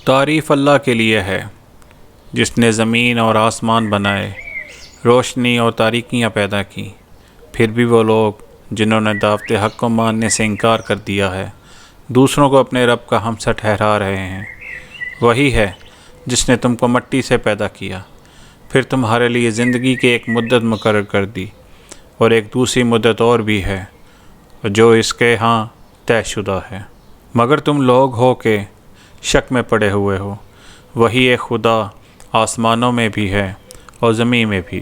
تعریف اللہ کے لیے ہے جس نے زمین اور آسمان بنائے، روشنی اور تاریکیاں پیدا کی۔ پھر بھی وہ لوگ جنہوں نے دعوت حق کو ماننے سے انکار کر دیا ہے، دوسروں کو اپنے رب کا ہمسر ٹھہرا رہے ہیں۔ وہی ہے جس نے تم کو مٹی سے پیدا کیا، پھر تمہارے لیے زندگی کی ایک مدت مقرر کر دی، اور ایک دوسری مدت اور بھی ہے جو اس کے ہاں طے شدہ ہے، مگر تم لوگ ہو کہ شک میں پڑے ہوئے ہو۔ وہی ایک خدا آسمانوں میں بھی ہے اور زمین میں بھی،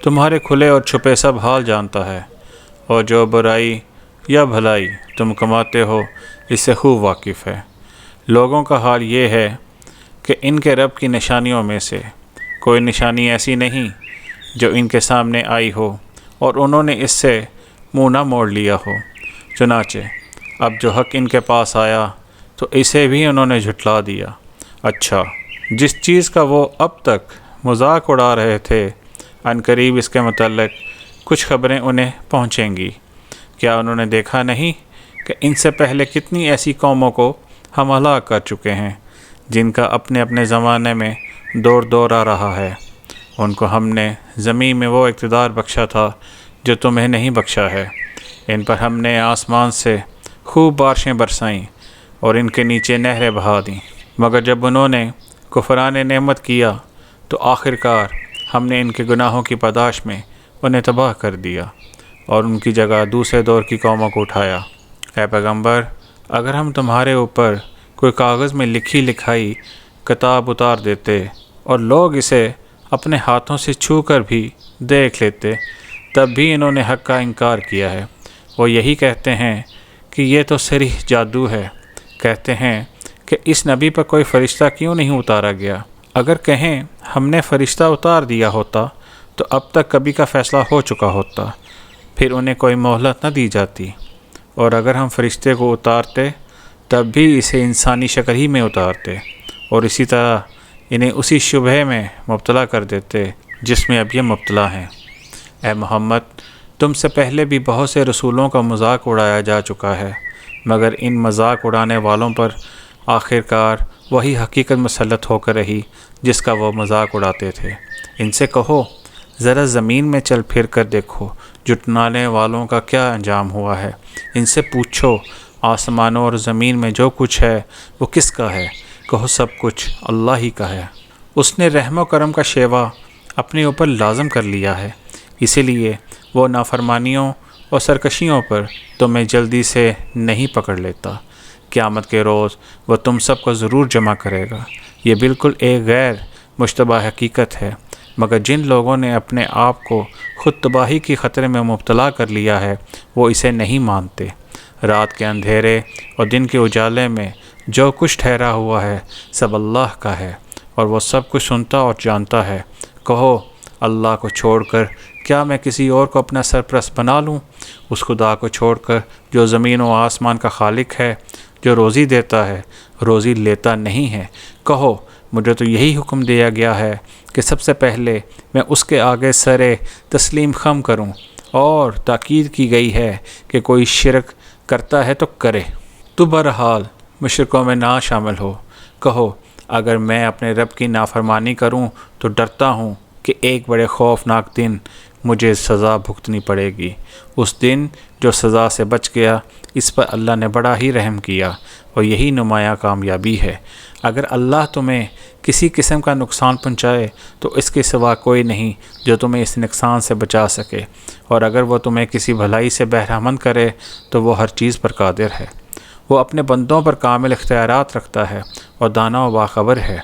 تمہارے کھلے اور چھپے سب حال جانتا ہے، اور جو برائی یا بھلائی تم کماتے ہو اس سے خوب واقف ہے۔ لوگوں کا حال یہ ہے کہ ان کے رب کی نشانیوں میں سے کوئی نشانی ایسی نہیں جو ان کے سامنے آئی ہو اور انہوں نے اس سے منہ نہ موڑ لیا ہو۔ چنانچہ اب جو حق ان کے پاس آیا تو اسے بھی انہوں نے جھٹلا دیا۔ اچھا، جس چیز کا وہ اب تک مذاق اڑا رہے تھے، عنقریب اس کے متعلق کچھ خبریں انہیں پہنچیں گی۔ کیا انہوں نے دیکھا نہیں کہ ان سے پہلے کتنی ایسی قوموں کو ہم ہلاک کر چکے ہیں جن کا اپنے اپنے زمانے میں دور آ رہا ہے۔ ان کو ہم نے زمین میں وہ اقتدار بخشا تھا جو تمہیں نہیں بخشا ہے۔ ان پر ہم نے آسمان سے خوب بارشیں برسائیں اور ان کے نیچے نہریں بہا دیں، مگر جب انہوں نے کفران نعمت کیا تو آخر کار ہم نے ان کے گناہوں کی پاداش میں انہیں تباہ کر دیا اور ان کی جگہ دوسرے دور کی قوموں کو اٹھایا۔ اے پیغمبر، اگر ہم تمہارے اوپر کوئی کاغذ میں لکھی لکھائی کتاب اتار دیتے اور لوگ اسے اپنے ہاتھوں سے چھو کر بھی دیکھ لیتے، تب بھی انہوں نے حق کا انکار کیا ہے۔ وہ یہی کہتے ہیں کہ یہ تو صریح جادو ہے۔ کہتے ہیں کہ اس نبی پر کوئی فرشتہ کیوں نہیں اتارا گیا؟ اگر کہیں ہم نے فرشتہ اتار دیا ہوتا تو اب تک کبھی کا فیصلہ ہو چکا ہوتا، پھر انہیں کوئی مہلت نہ دی جاتی، اور اگر ہم فرشتے کو اتارتے تب بھی اسے انسانی شکل ہی میں اتارتے، اور اسی طرح انہیں اسی شبہے میں مبتلا کر دیتے جس میں اب یہ مبتلا ہیں۔ اے محمد، تم سے پہلے بھی بہت سے رسولوں کا مذاق اڑایا جا چکا ہے، مگر ان مذاق اڑانے والوں پر آخر کار وہی حقیقت مسلط ہو کر رہی جس کا وہ مذاق اڑاتے تھے۔ ان سے کہو ذرا زمین میں چل پھر کر دیکھو جھٹلانے والوں کا کیا انجام ہوا ہے۔ ان سے پوچھو آسمانوں اور زمین میں جو کچھ ہے وہ کس کا ہے؟ کہو سب کچھ اللہ ہی کا ہے۔ اس نے رحم و کرم کا شیوا اپنے اوپر لازم کر لیا ہے، اسی لیے وہ نافرمانیوں اور سرکشیوں پر تمہیں جلدی سے نہیں پکڑ لیتا۔ قیامت کے روز وہ تم سب کو ضرور جمع کرے گا۔ یہ بالکل ایک غیر مشتبہ حقیقت ہے، مگر جن لوگوں نے اپنے آپ کو خود تباہی کی خطرے میں مبتلا کر لیا ہے وہ اسے نہیں مانتے۔ رات کے اندھیرے اور دن کے اجالے میں جو کچھ ٹھہرا ہوا ہے سب اللہ کا ہے، اور وہ سب کچھ سنتا اور جانتا ہے۔ کہو اللہ کو چھوڑ کر کیا میں کسی اور کو اپنا سرپرست بنا لوں؟ اس خدا کو چھوڑ کر جو زمین و آسمان کا خالق ہے، جو روزی دیتا ہے، روزی لیتا نہیں ہے۔ کہو مجھے تو یہی حکم دیا گیا ہے کہ سب سے پہلے میں اس کے آگے سر تسلیم خم کروں، اور تاکید کی گئی ہے کہ کوئی شرک کرتا ہے تو کرے۔ تو بہرحال مشرکوں میں نہ شامل ہو۔ کہو اگر میں اپنے رب کی نافرمانی کروں تو ڈرتا ہوں کہ ایک بڑے خوفناک دن مجھے سزا بھگتنی پڑے گی۔ اس دن جو سزا سے بچ گیا اس پر اللہ نے بڑا ہی رحم کیا، اور یہی نمایاں کامیابی ہے۔ اگر اللہ تمہیں کسی قسم کا نقصان پہنچائے تو اس کے سوا کوئی نہیں جو تمہیں اس نقصان سے بچا سکے، اور اگر وہ تمہیں کسی بھلائی سے بہرہ مند کرے تو وہ ہر چیز پر قادر ہے۔ وہ اپنے بندوں پر کامل اختیارات رکھتا ہے اور دانا و باخبر ہے۔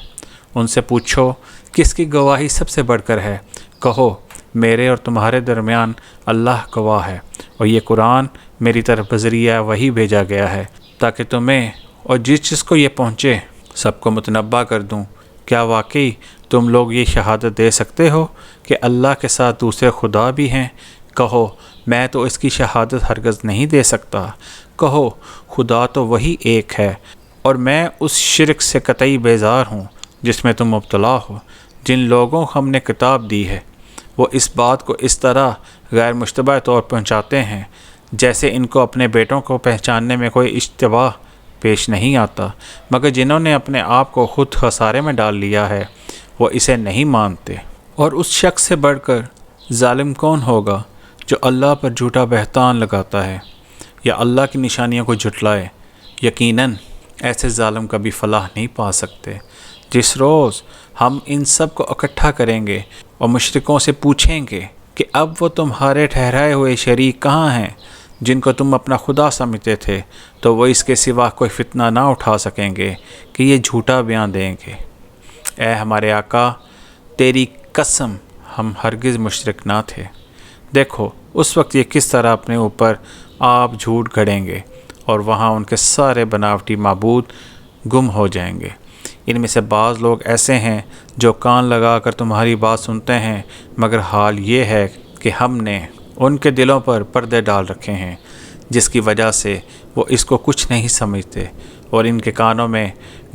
ان سے پوچھو کس کی گواہی سب سے بڑھ کر ہے؟ کہو میرے اور تمہارے درمیان اللہ گواہ ہے، اور یہ قرآن میری طرف بذریعہ وحی بھیجا گیا ہے تاکہ تمہیں اور جس کو یہ پہنچے سب کو متنبع کر دوں۔ کیا واقعی تم لوگ یہ شہادت دے سکتے ہو کہ اللہ کے ساتھ دوسرے خدا بھی ہیں؟ کہو میں تو اس کی شہادت ہرگز نہیں دے سکتا۔ کہو خدا تو وہی ایک ہے، اور میں اس شرک سے قطعی بیزار ہوں جس میں تم مبتلا ہو۔ جن لوگوں کو ہم نے کتاب دی ہے وہ اس بات کو اس طرح غیر مشتبہ طور پہنچاتے ہیں جیسے ان کو اپنے بیٹوں کو پہچاننے میں کوئی اشتباہ پیش نہیں آتا، مگر جنہوں نے اپنے آپ کو خود خسارے میں ڈال لیا ہے وہ اسے نہیں مانتے۔ اور اس شخص سے بڑھ کر ظالم کون ہوگا جو اللہ پر جھوٹا بہتان لگاتا ہے یا اللہ کی نشانیوں کو جھٹلائے؟ یقیناً ایسے ظالم کبھی فلاح نہیں پا سکتے۔ جس روز ہم ان سب کو اکٹھا کریں گے اور مشرکوں سے پوچھیں گے کہ اب وہ تمہارے ٹھہرائے ہوئے شریک کہاں ہیں جن کو تم اپنا خدا سمجھتے تھے، تو وہ اس کے سوا کوئی فتنہ نہ اٹھا سکیں گے کہ یہ جھوٹا بیان دیں گے۔ اے ہمارے آقا، تیری قسم ہم ہرگز مشرک نہ تھے۔ دیکھو اس وقت یہ کس طرح اپنے اوپر آپ جھوٹ گھڑیں گے اور وہاں ان کے سارے بناوٹی معبود گم ہو جائیں گے۔ ان میں سے بعض لوگ ایسے ہیں جو کان لگا کر تمہاری بات سنتے ہیں، مگر حال یہ ہے کہ ہم نے ان کے دلوں پر پردے ڈال رکھے ہیں جس کی وجہ سے وہ اس کو کچھ نہیں سمجھتے، اور ان کے کانوں میں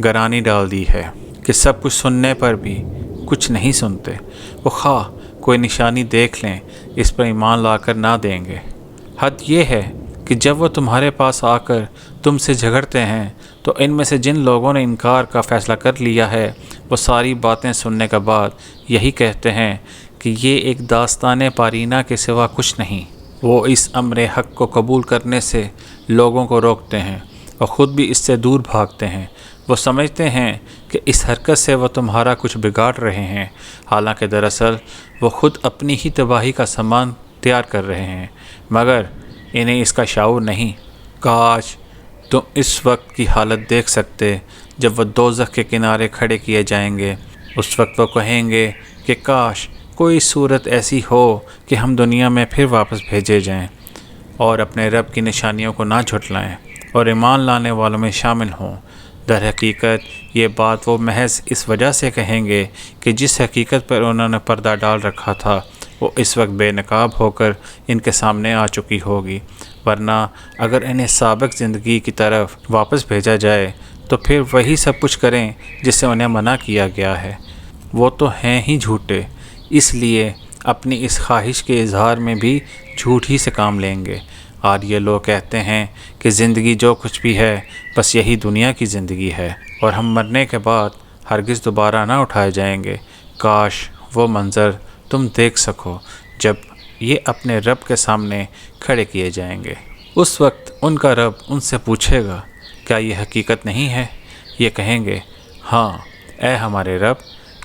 گرانی ڈال دی ہے کہ سب کچھ سننے پر بھی کچھ نہیں سنتے۔ وہ خواہ کوئی نشانی دیکھ لیں اس پر ایمان لا کر نہ دیں گے۔ حد یہ ہے کہ جب وہ تمہارے پاس آ کر تم سے جھگڑتے ہیں تو ان میں سے جن لوگوں نے انکار کا فیصلہ کر لیا ہے وہ ساری باتیں سننے کے بعد یہی کہتے ہیں کہ یہ ایک داستان پارینہ کے سوا کچھ نہیں۔ وہ اس امر حق کو قبول کرنے سے لوگوں کو روکتے ہیں اور خود بھی اس سے دور بھاگتے ہیں۔ وہ سمجھتے ہیں کہ اس حرکت سے وہ تمہارا کچھ بگاڑ رہے ہیں، حالانکہ دراصل وہ خود اپنی ہی تباہی کا سامان تیار کر رہے ہیں، مگر انہیں اس کا شعور نہیں۔ کاش تم اس وقت کی حالت دیکھ سکتے جب وہ دوزخ کے کنارے کھڑے کیے جائیں گے۔ اس وقت وہ کہیں گے کہ کاش کوئی صورت ایسی ہو کہ ہم دنیا میں پھر واپس بھیجے جائیں اور اپنے رب کی نشانیوں کو نہ جھٹلائیں اور ایمان لانے والوں میں شامل ہوں۔ در حقیقت یہ بات وہ محض اس وجہ سے کہیں گے کہ جس حقیقت پر انہوں نے پردہ ڈال رکھا تھا وہ اس وقت بے نقاب ہو کر ان کے سامنے آ چکی ہوگی، ورنہ اگر انہیں سابق زندگی کی طرف واپس بھیجا جائے تو پھر وہی سب کچھ کریں جس سے انہیں منع کیا گیا ہے۔ وہ تو ہیں ہی جھوٹے، اس لیے اپنی اس خواہش کے اظہار میں بھی جھوٹ ہی سے کام لیں گے۔ اور یہ لوگ کہتے ہیں کہ زندگی جو کچھ بھی ہے بس یہی دنیا کی زندگی ہے اور ہم مرنے کے بعد ہرگز دوبارہ نہ اٹھائے جائیں گے۔ کاش وہ منظر تم دیکھ سکو جب یہ اپنے رب کے سامنے کھڑے کیے جائیں گے۔ اس وقت ان کا رب ان سے پوچھے گا کیا یہ حقیقت نہیں ہے؟ یہ کہیں گے ہاں اے ہمارے رب،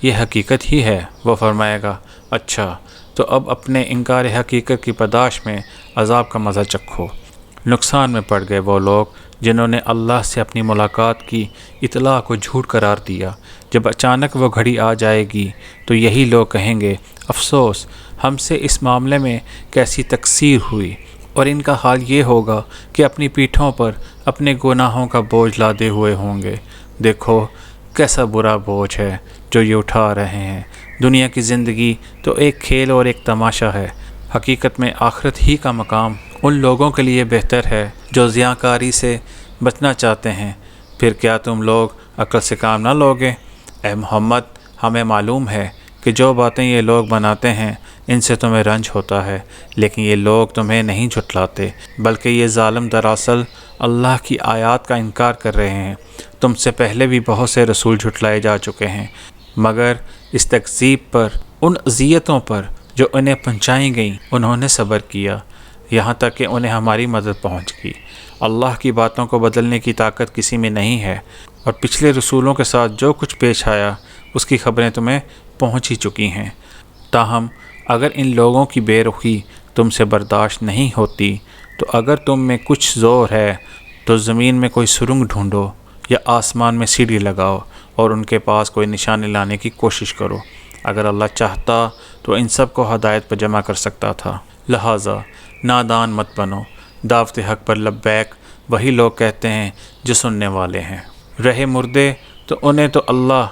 یہ حقیقت ہی ہے۔ وہ فرمائے گا اچھا تو اب اپنے انکار حقیقت کی پاداش میں عذاب کا مزہ چکھو۔ نقصان میں پڑ گئے وہ لوگ جنہوں نے اللہ سے اپنی ملاقات کی اطلاع کو جھوٹ قرار دیا۔ جب اچانک وہ گھڑی آ جائے گی تو یہی لوگ کہیں گے افسوس ہم سے اس معاملے میں کیسی تقصیر ہوئی، اور ان کا حال یہ ہوگا کہ اپنی پیٹھوں پر اپنے گناہوں کا بوجھ لادے ہوئے ہوں گے۔ دیکھو کیسا برا بوجھ ہے جو یہ اٹھا رہے ہیں۔ دنیا کی زندگی تو ایک کھیل اور ایک تماشا ہے، حقیقت میں آخرت ہی کا مقام ان لوگوں کے لیے بہتر ہے جو زیانکاری سے بچنا چاہتے ہیں۔ پھر کیا تم لوگ عقل سے کام نہ لوگے؟ اے محمد، ہمیں معلوم ہے کہ جو باتیں یہ لوگ بناتے ہیں ان سے تمہیں رنج ہوتا ہے، لیکن یہ لوگ تمہیں نہیں جھٹلاتے، بلکہ یہ ظالم دراصل اللہ کی آیات کا انکار کر رہے ہیں۔ تم سے پہلے بھی بہت سے رسول جھٹلائے جا چکے ہیں، مگر اس تکذیب پر، ان اذیتوں پر جو انہیں پہنچائی گئیں، انہوں نے صبر کیا یہاں تک کہ انہیں ہماری مدد پہنچ گئی۔ اللہ کی باتوں کو بدلنے کی طاقت کسی میں نہیں ہے، اور پچھلے رسولوں کے ساتھ جو کچھ پیش آیا اس کی خبریں تمہیں پہنچ ہی چکی ہیں۔ تاہم اگر ان لوگوں کی بے رخی تم سے برداشت نہیں ہوتی تو اگر تم میں کچھ زور ہے تو زمین میں کوئی سرنگ ڈھونڈو یا آسمان میں سیڑھی لگاؤ اور ان کے پاس کوئی نشانی لانے کی کوشش کرو۔ اگر اللہ چاہتا تو ان سب کو ہدایت پر جمع کر سکتا تھا۔ لہٰذا نادان مت بنو، دعوت حق پر لبیک وہی لوگ کہتے ہیں جو سننے والے ہیں۔ رہے مردے تو انہیں تو اللہ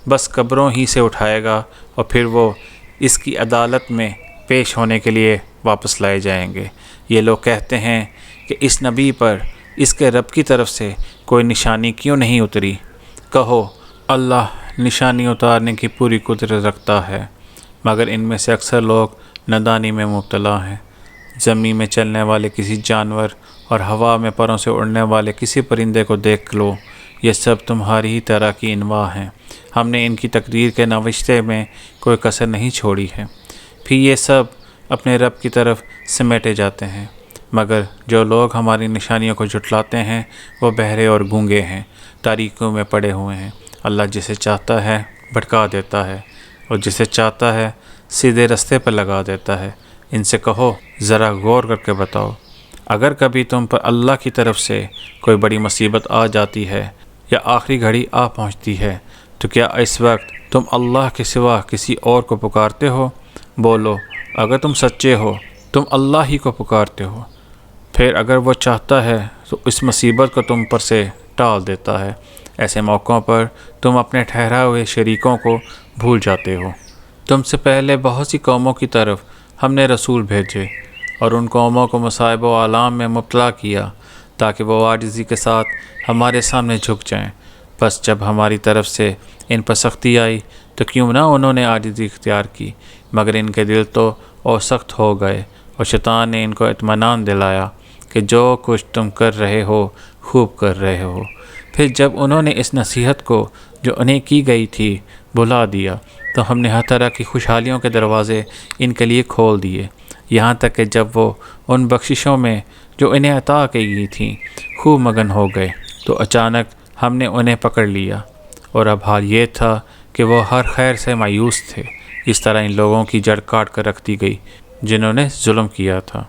بس قبروں ہی سے اٹھائے گا اور پھر وہ اس کی عدالت میں پیش ہونے کے لیے واپس لائے جائیں گے۔ یہ لوگ کہتے ہیں کہ اس نبی پر اس کے رب کی طرف سے کوئی نشانی کیوں نہیں اتری؟ کہو اللہ نشانی اتارنے کی پوری قدرت رکھتا ہے، مگر ان میں سے اکثر لوگ نادانی میں مبتلا ہیں۔ زمین میں چلنے والے کسی جانور اور ہوا میں پروں سے اڑنے والے کسی پرندے کو دیکھ لو، یہ سب تمہاری ہی طرح کی انواع ہیں۔ ہم نے ان کی تقدیر کے نوشتے میں کوئی کسر نہیں چھوڑی ہے، پھر یہ سب اپنے رب کی طرف سمیٹے جاتے ہیں، مگر جو لوگ ہماری نشانیوں کو جھٹلاتے ہیں وہ بہرے اور گونگے ہیں، تاریکیوں میں پڑے ہوئے ہیں۔ اللہ جسے چاہتا ہے بھٹکا دیتا ہے اور جسے چاہتا ہے سیدھے رستے پر لگا دیتا ہے۔ ان سے کہو ذرا غور کر کے بتاؤ، اگر کبھی تم پر اللہ کی طرف سے کوئی بڑی مصیبت آ جاتی ہے یا آخری گھڑی آ پہنچتی ہے تو کیا اس وقت تم اللہ کے سوا کسی اور کو پکارتے ہو؟ بولو، اگر تم سچے ہو تم اللہ ہی کو پکارتے ہو، پھر اگر وہ چاہتا ہے تو اس مصیبت کو تم پر سے ٹال دیتا ہے۔ ایسے موقعوں پر تم اپنے ٹھہرائے ہوئے شریکوں کو بھول جاتے ہو۔ تم سے پہلے بہت سی قوموں کی طرف ہم نے رسول بھیجے اور ان قوموں کو مصائب و آلام میں مبتلا کیا تاکہ وہ عاجزی کے ساتھ ہمارے سامنے جھک جائیں۔ بس جب ہماری طرف سے ان پر سختی آئی تو کیوں نہ انہوں نے عاجزی اختیار کی، مگر ان کے دل تو اور سخت ہو گئے، اور شیطان نے ان کو اطمینان دلایا کہ جو کچھ تم کر رہے ہو خوب کر رہے ہو۔ پھر جب انہوں نے اس نصیحت کو جو انہیں کی گئی تھی بھلا دیا تو ہم نے ہر طرح کی خوشحالیوں کے دروازے ان کے لیے کھول دیے، یہاں تک کہ جب وہ ان بخششوں میں جو انہیں عطا کی گئی تھیں خوب مگن ہو گئے تو اچانک ہم نے انہیں پکڑ لیا، اور اب حال یہ تھا کہ وہ ہر خیر سے مایوس تھے۔ اس طرح ان لوگوں کی جڑ کاٹ کر رکھ دی گئی جنہوں نے ظلم کیا تھا،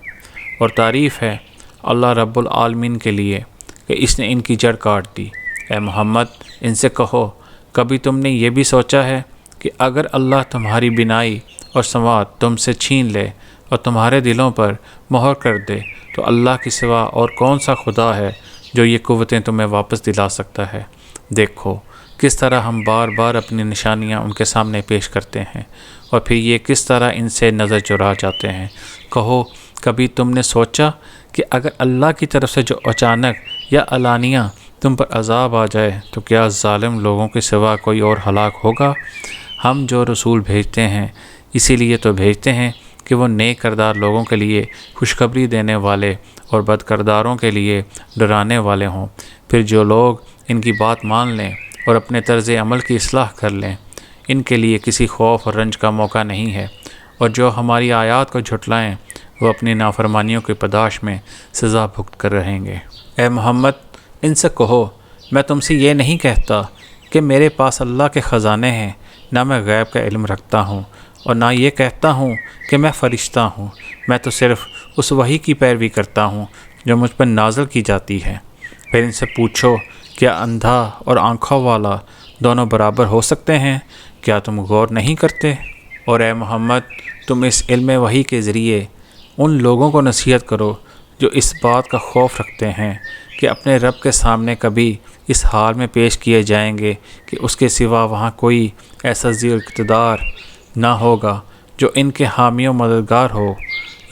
اور تعریف ہے اللہ رب العالمین کے لیے کہ اس نے ان کی جڑ کاٹ دی۔ اے محمد، ان سے کہو کبھی تم نے یہ بھی سوچا ہے کہ اگر اللہ تمہاری بینائی اور سماعت تم سے چھین لے اور تمہارے دلوں پر مہر کر دے تو اللہ کے سوا اور کون سا خدا ہے جو یہ قوتیں تمہیں واپس دلا سکتا ہے؟ دیکھو کس طرح ہم بار بار اپنی نشانیاں ان کے سامنے پیش کرتے ہیں اور پھر یہ کس طرح ان سے نظر چرا جاتے ہیں۔ کہو کبھی تم نے سوچا کہ اگر اللہ کی طرف سے جو اچانک یا علانیہ تم پر عذاب آ جائے تو کیا ظالم لوگوں کے سوا کوئی اور ہلاک ہوگا؟ ہم جو رسول بھیجتے ہیں اسی لیے تو بھیجتے ہیں کہ وہ نیک کردار لوگوں کے لیے خوشخبری دینے والے اور بد کرداروں کے لیے ڈرانے والے ہوں۔ پھر جو لوگ ان کی بات مان لیں اور اپنے طرز عمل کی اصلاح کر لیں، ان کے لیے کسی خوف اور رنج کا موقع نہیں ہے، اور جو ہماری آیات کو جھٹلائیں وہ اپنی نافرمانیوں کی پاداش میں سزا بھگت کر رہیں گے۔ اے محمد، ان سے کہو میں تم سے یہ نہیں کہتا کہ میرے پاس اللہ کے خزانے ہیں، نہ میں غیب کا علم رکھتا ہوں، اور نہ یہ کہتا ہوں کہ میں فرشتہ ہوں۔ میں تو صرف اس وحی کی پیروی کرتا ہوں جو مجھ پر نازل کی جاتی ہے۔ پھر ان سے پوچھو کیا اندھا اور آنکھوں والا دونوں برابر ہو سکتے ہیں؟ کیا تم غور نہیں کرتے؟ اور اے محمد، تم اس علم وحی کے ذریعے ان لوگوں کو نصیحت کرو جو اس بات کا خوف رکھتے ہیں کہ اپنے رب کے سامنے کبھی اس حال میں پیش کیے جائیں گے کہ اس کے سوا وہاں کوئی ایسا ذی اقتدار نہ ہوگا جو ان کے حامی و مددگار ہو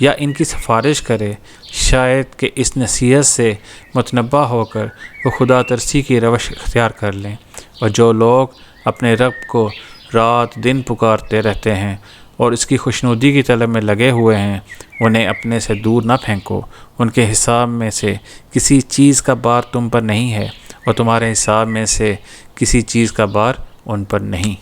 یا ان کی سفارش کرے، شاید کہ اس نصیحت سے متنبہ ہو کر وہ خدا ترسی کی روش اختیار کر لیں۔ اور جو لوگ اپنے رب کو رات دن پکارتے رہتے ہیں اور اس کی خوشنودی کی طلب میں لگے ہوئے ہیں، انہیں اپنے سے دور نہ پھینکو۔ ان کے حساب میں سے کسی چیز کا بار تم پر نہیں ہے اور تمہارے حساب میں سے کسی چیز کا بار ان پر نہیں۔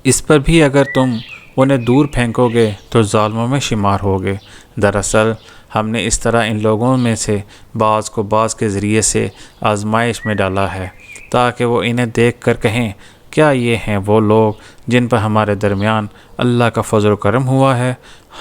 اس پر بھی اگر تم انہیں دور پھینکو گے تو ظالموں میں شمار ہوگے۔ دراصل ہم نے اس طرح ان لوگوں میں سے بعض کو بعض کے ذریعے سے آزمائش میں ڈالا ہے تاکہ وہ انہیں دیکھ کر کہیں کیا یہ ہیں وہ لوگ جن پر ہمارے درمیان اللہ کا فضل و کرم ہوا ہے؟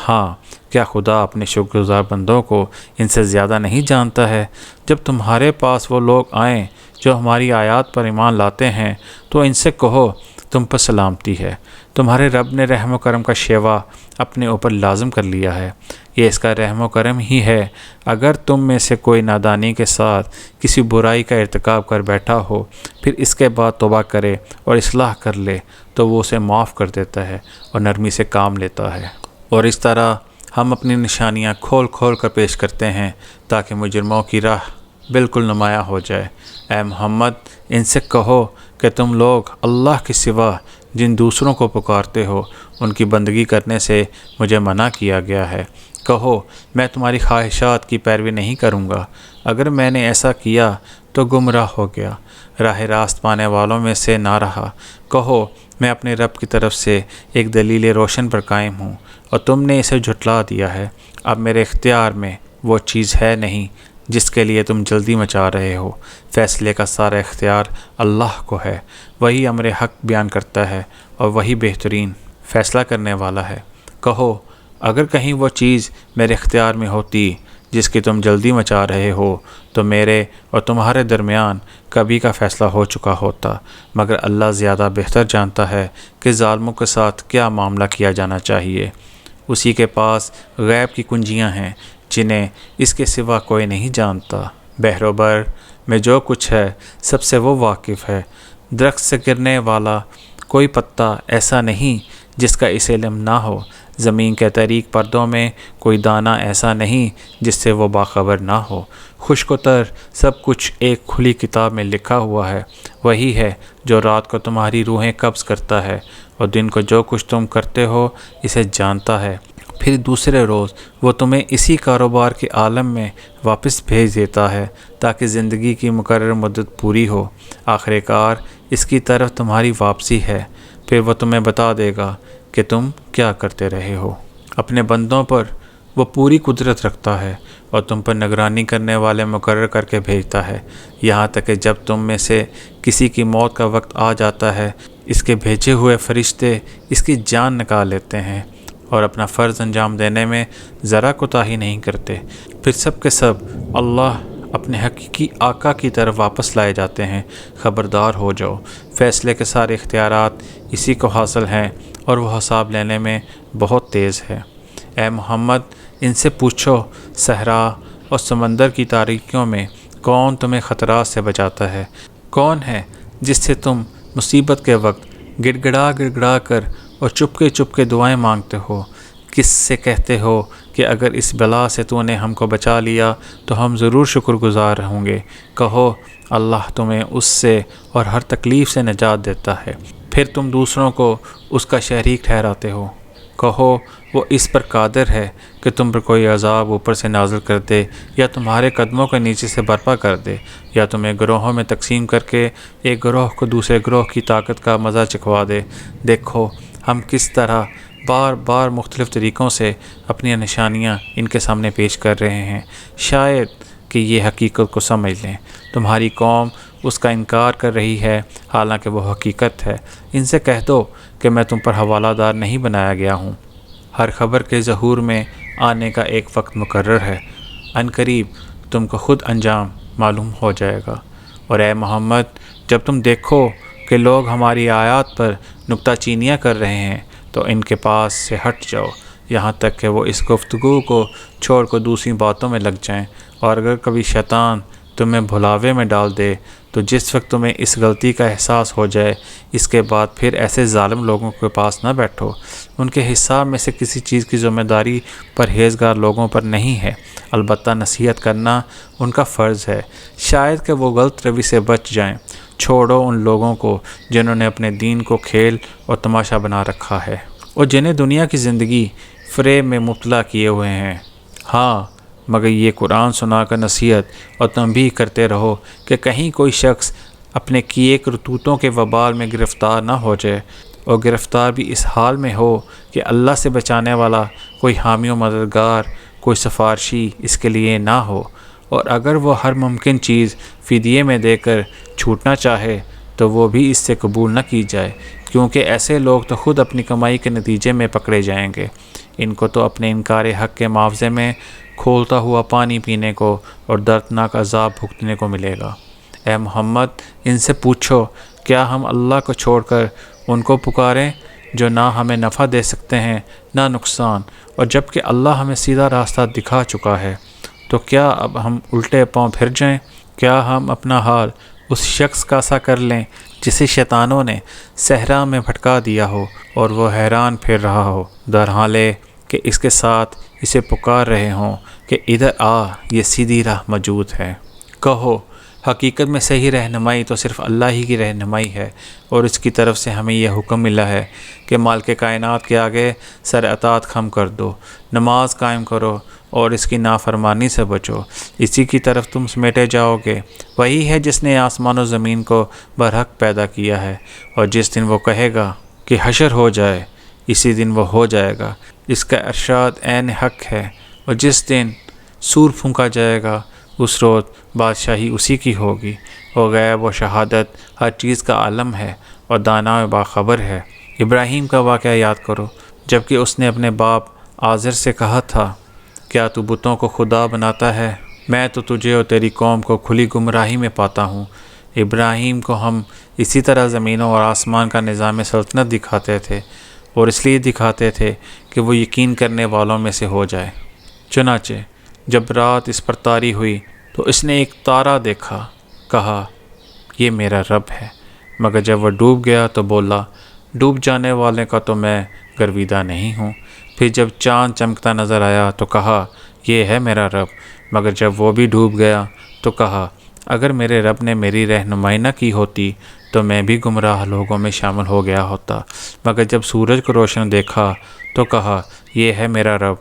ہاں، کیا خدا اپنے شکر گزار بندوں کو ان سے زیادہ نہیں جانتا ہے؟ جب تمہارے پاس وہ لوگ آئیں جو ہماری آیات پر ایمان لاتے ہیں تو ان سے کہو تم پر سلامتی ہے، تمہارے رب نے رحم و کرم کا شیوا اپنے اوپر لازم کر لیا ہے، یہ اس کا رحم و کرم ہی ہے۔ اگر تم میں سے کوئی نادانی کے ساتھ کسی برائی کا ارتکاب کر بیٹھا ہو پھر اس کے بعد توبہ کرے اور اصلاح کر لے تو وہ اسے معاف کر دیتا ہے اور نرمی سے کام لیتا ہے۔ اور اس طرح ہم اپنی نشانیاں کھول کھول کر پیش کرتے ہیں تاکہ مجرموں کی راہ بالکل نمایاں ہو جائے۔ اے محمد، ان سے کہو کہ تم لوگ اللہ کے سوا جن دوسروں کو پکارتے ہو ان کی بندگی کرنے سے مجھے منع کیا گیا ہے۔ کہو میں تمہاری خواہشات کی پیروی نہیں کروں گا، اگر میں نے ایسا کیا تو گمراہ ہو گیا، راہ راست پانے والوں میں سے نہ رہا۔ کہو میں اپنے رب کی طرف سے ایک دلیل روشن پر قائم ہوں اور تم نے اسے جھٹلا دیا ہے۔ اب میرے اختیار میں وہ چیز ہے نہیں جس کے لیے تم جلدی مچا رہے ہو۔ فیصلے کا سارا اختیار اللہ کو ہے، وہی امر حق بیان کرتا ہے اور وہی بہترین فیصلہ کرنے والا ہے۔ کہو اگر کہیں وہ چیز میرے اختیار میں ہوتی جس کی تم جلدی مچا رہے ہو تو میرے اور تمہارے درمیان کبھی کا فیصلہ ہو چکا ہوتا، مگر اللہ زیادہ بہتر جانتا ہے کہ ظالموں کے ساتھ کیا معاملہ کیا جانا چاہیے۔ اسی کے پاس غیب کی کنجیاں ہیں جنہیں اس کے سوا کوئی نہیں جانتا۔ بحر و بر میں جو کچھ ہے سب سے وہ واقف ہے۔ درخت سے گرنے والا کوئی پتا ایسا نہیں جس کا اسے علم نہ ہو، زمین کے طریق پردوں میں کوئی دانہ ایسا نہیں جس سے وہ باخبر نہ ہو۔ خشک و تر سب کچھ ایک کھلی کتاب میں لکھا ہوا ہے۔ وہی ہے جو رات کو تمہاری روحیں قبض کرتا ہے اور دن کو جو کچھ تم کرتے ہو اسے جانتا ہے، پھر دوسرے روز وہ تمہیں اسی کاروبار کے عالم میں واپس بھیج دیتا ہے تاکہ زندگی کی مقرر مدت پوری ہو۔ آخر کار اس کی طرف تمہاری واپسی ہے، پھر وہ تمہیں بتا دے گا کہ تم کیا کرتے رہے ہو۔ اپنے بندوں پر وہ پوری قدرت رکھتا ہے اور تم پر نگرانی کرنے والے مقرر کر کے بھیجتا ہے، یہاں تک کہ جب تم میں سے کسی کی موت کا وقت آ جاتا ہے اس کے بھیجے ہوئے فرشتے اس کی جان نکال لیتے ہیں اور اپنا فرض انجام دینے میں ذرا کوتاہی نہیں کرتے۔ پھر سب کے سب اللہ اپنے حقیقی آقا کی طرف واپس لائے جاتے ہیں۔ خبردار ہو جاؤ، فیصلے کے سارے اختیارات اسی کو حاصل ہیں اور وہ حساب لینے میں بہت تیز ہے۔ اے محمد ان سے پوچھو صحرا اور سمندر کی تاریکیوں میں کون تمہیں خطرات سے بچاتا ہے؟ کون ہے جس سے تم مصیبت کے وقت گڑ گڑا کر اور چپکے دعائیں مانگتے ہو؟ کس سے کہتے ہو کہ اگر اس بلا سے تو نے ہم کو بچا لیا تو ہم ضرور شکر گزار ہوں گے؟ کہو اللہ تمہیں اس سے اور ہر تکلیف سے نجات دیتا ہے، پھر تم دوسروں کو اس کا شریک ٹھہراتے ہو۔ کہو وہ اس پر قادر ہے کہ تم پر کوئی عذاب اوپر سے نازل کر دے یا تمہارے قدموں کے نیچے سے برپا کر دے، یا تمہیں گروہوں میں تقسیم کر کے ایک گروہ کو دوسرے گروہ کی طاقت کا مزہ چکھوا دے۔ دیکھو ہم کس طرح بار بار مختلف طریقوں سے اپنی نشانیاں ان کے سامنے پیش کر رہے ہیں، شاید کہ یہ حقیقت کو سمجھ لیں۔ تمہاری قوم اس کا انکار کر رہی ہے حالانکہ وہ حقیقت ہے۔ ان سے کہہ دو کہ میں تم پر حوالہ دار نہیں بنایا گیا ہوں۔ ہر خبر کے ظہور میں آنے کا ایک وقت مقرر ہے، عن قریب تم کو خود انجام معلوم ہو جائے گا۔ اور اے محمد جب تم دیکھو کہ لوگ ہماری آیات پر نکتہ چینیاں کر رہے ہیں تو ان کے پاس سے ہٹ جاؤ یہاں تک کہ وہ اس گفتگو کو چھوڑ کر دوسری باتوں میں لگ جائیں، اور اگر کبھی شیطان تمہیں بھلاوے میں ڈال دے تو جس وقت تمہیں اس غلطی کا احساس ہو جائے اس کے بعد پھر ایسے ظالم لوگوں کے پاس نہ بیٹھو۔ ان کے حساب میں سے کسی چیز کی ذمہ داری پرہیزگار لوگوں پر نہیں ہے، البتہ نصیحت کرنا ان کا فرض ہے، شاید کہ وہ غلط روی سے بچ جائیں۔ چھوڑو ان لوگوں کو جنہوں نے اپنے دین کو کھیل اور تماشا بنا رکھا ہے اور جنہیں دنیا کی زندگی فریب میں مبتلا کیے ہوئے ہیں۔ ہاں مگر یہ قرآن سنا کر نصیحت اور تنبیہ کرتے رہو کہ کہیں کوئی شخص اپنے کیے کرتوتوں کے وبال میں گرفتار نہ ہو جائے، اور گرفتار بھی اس حال میں ہو کہ اللہ سے بچانے والا کوئی حامی و مددگار، کوئی سفارشی اس کے لیے نہ ہو، اور اگر وہ ہر ممکن چیز فدیے میں دے کر چھوٹنا چاہے تو وہ بھی اس سے قبول نہ کی جائے، کیونکہ ایسے لوگ تو خود اپنی کمائی کے نتیجے میں پکڑے جائیں گے۔ ان کو تو اپنے انکار حق کے معاوضے میں کھولتا ہوا پانی پینے کو اور دردناک عذاب بھگتنے کو ملے گا۔ اے محمد ان سے پوچھو کیا ہم اللہ کو چھوڑ کر ان کو پکاریں جو نہ ہمیں نفع دے سکتے ہیں نہ نقصان، اور جب کہ اللہ ہمیں سیدھا راستہ دکھا چکا ہے، تو کیا اب ہم الٹے پاؤں پھر جائیں؟ کیا ہم اپنا حال اس شخص کا سا کر لیں جسے شیطانوں نے صحرا میں بھٹکا دیا ہو اور وہ حیران پھر رہا ہو، درحالے کہ اس کے ساتھ اسے پکار رہے ہوں کہ ادھر آ، یہ سیدھی راہ موجود ہے۔ کہو حقیقت میں صحیح رہنمائی تو صرف اللہ ہی کی رہنمائی ہے، اور اس کی طرف سے ہمیں یہ حکم ملا ہے کہ مالک کائنات کے آگے سر اطاعت خم کر دو، نماز قائم کرو اور اس کی نافرمانی سے بچو، اسی کی طرف تم سمیٹے جاؤ گے۔ وہی ہے جس نے آسمان و زمین کو برحق پیدا کیا ہے، اور جس دن وہ کہے گا کہ حشر ہو جائے، اسی دن وہ ہو جائے گا۔ اس کا ارشاد عین حق ہے، اور جس دن سور پھونکا جائے گا اس روز بادشاہی اسی کی ہوگی۔ وہ غیب و شہادت ہر چیز کا عالم ہے اور دانا و باخبر ہے۔ ابراہیم کا واقعہ یاد کرو، جبکہ اس نے اپنے باپ آزر سے کہا تھا، کیا تو بتوں کو خدا بناتا ہے؟ میں تو تجھے اور تیری قوم کو کھلی گمراہی میں پاتا ہوں۔ ابراہیم کو ہم اسی طرح زمینوں اور آسمان کا نظام سلطنت دکھاتے تھے، اور اس لیے دکھاتے تھے کہ وہ یقین کرنے والوں میں سے ہو جائے۔ چنانچہ جب رات اس پر طاری ہوئی تو اس نے ایک تارا دیکھا، کہا یہ میرا رب ہے، مگر جب وہ ڈوب گیا تو بولا ڈوب جانے والے کا تو میں گرویدہ نہیں ہوں۔ پھر جب چاند چمکتا نظر آیا تو کہا یہ ہے میرا رب، مگر جب وہ بھی ڈوب گیا تو کہا اگر میرے رب نے میری رہنمائی نہ کی ہوتی تو میں بھی گمراہ لوگوں میں شامل ہو گیا ہوتا۔ مگر جب سورج کو روشن دیکھا تو کہا یہ ہے میرا رب،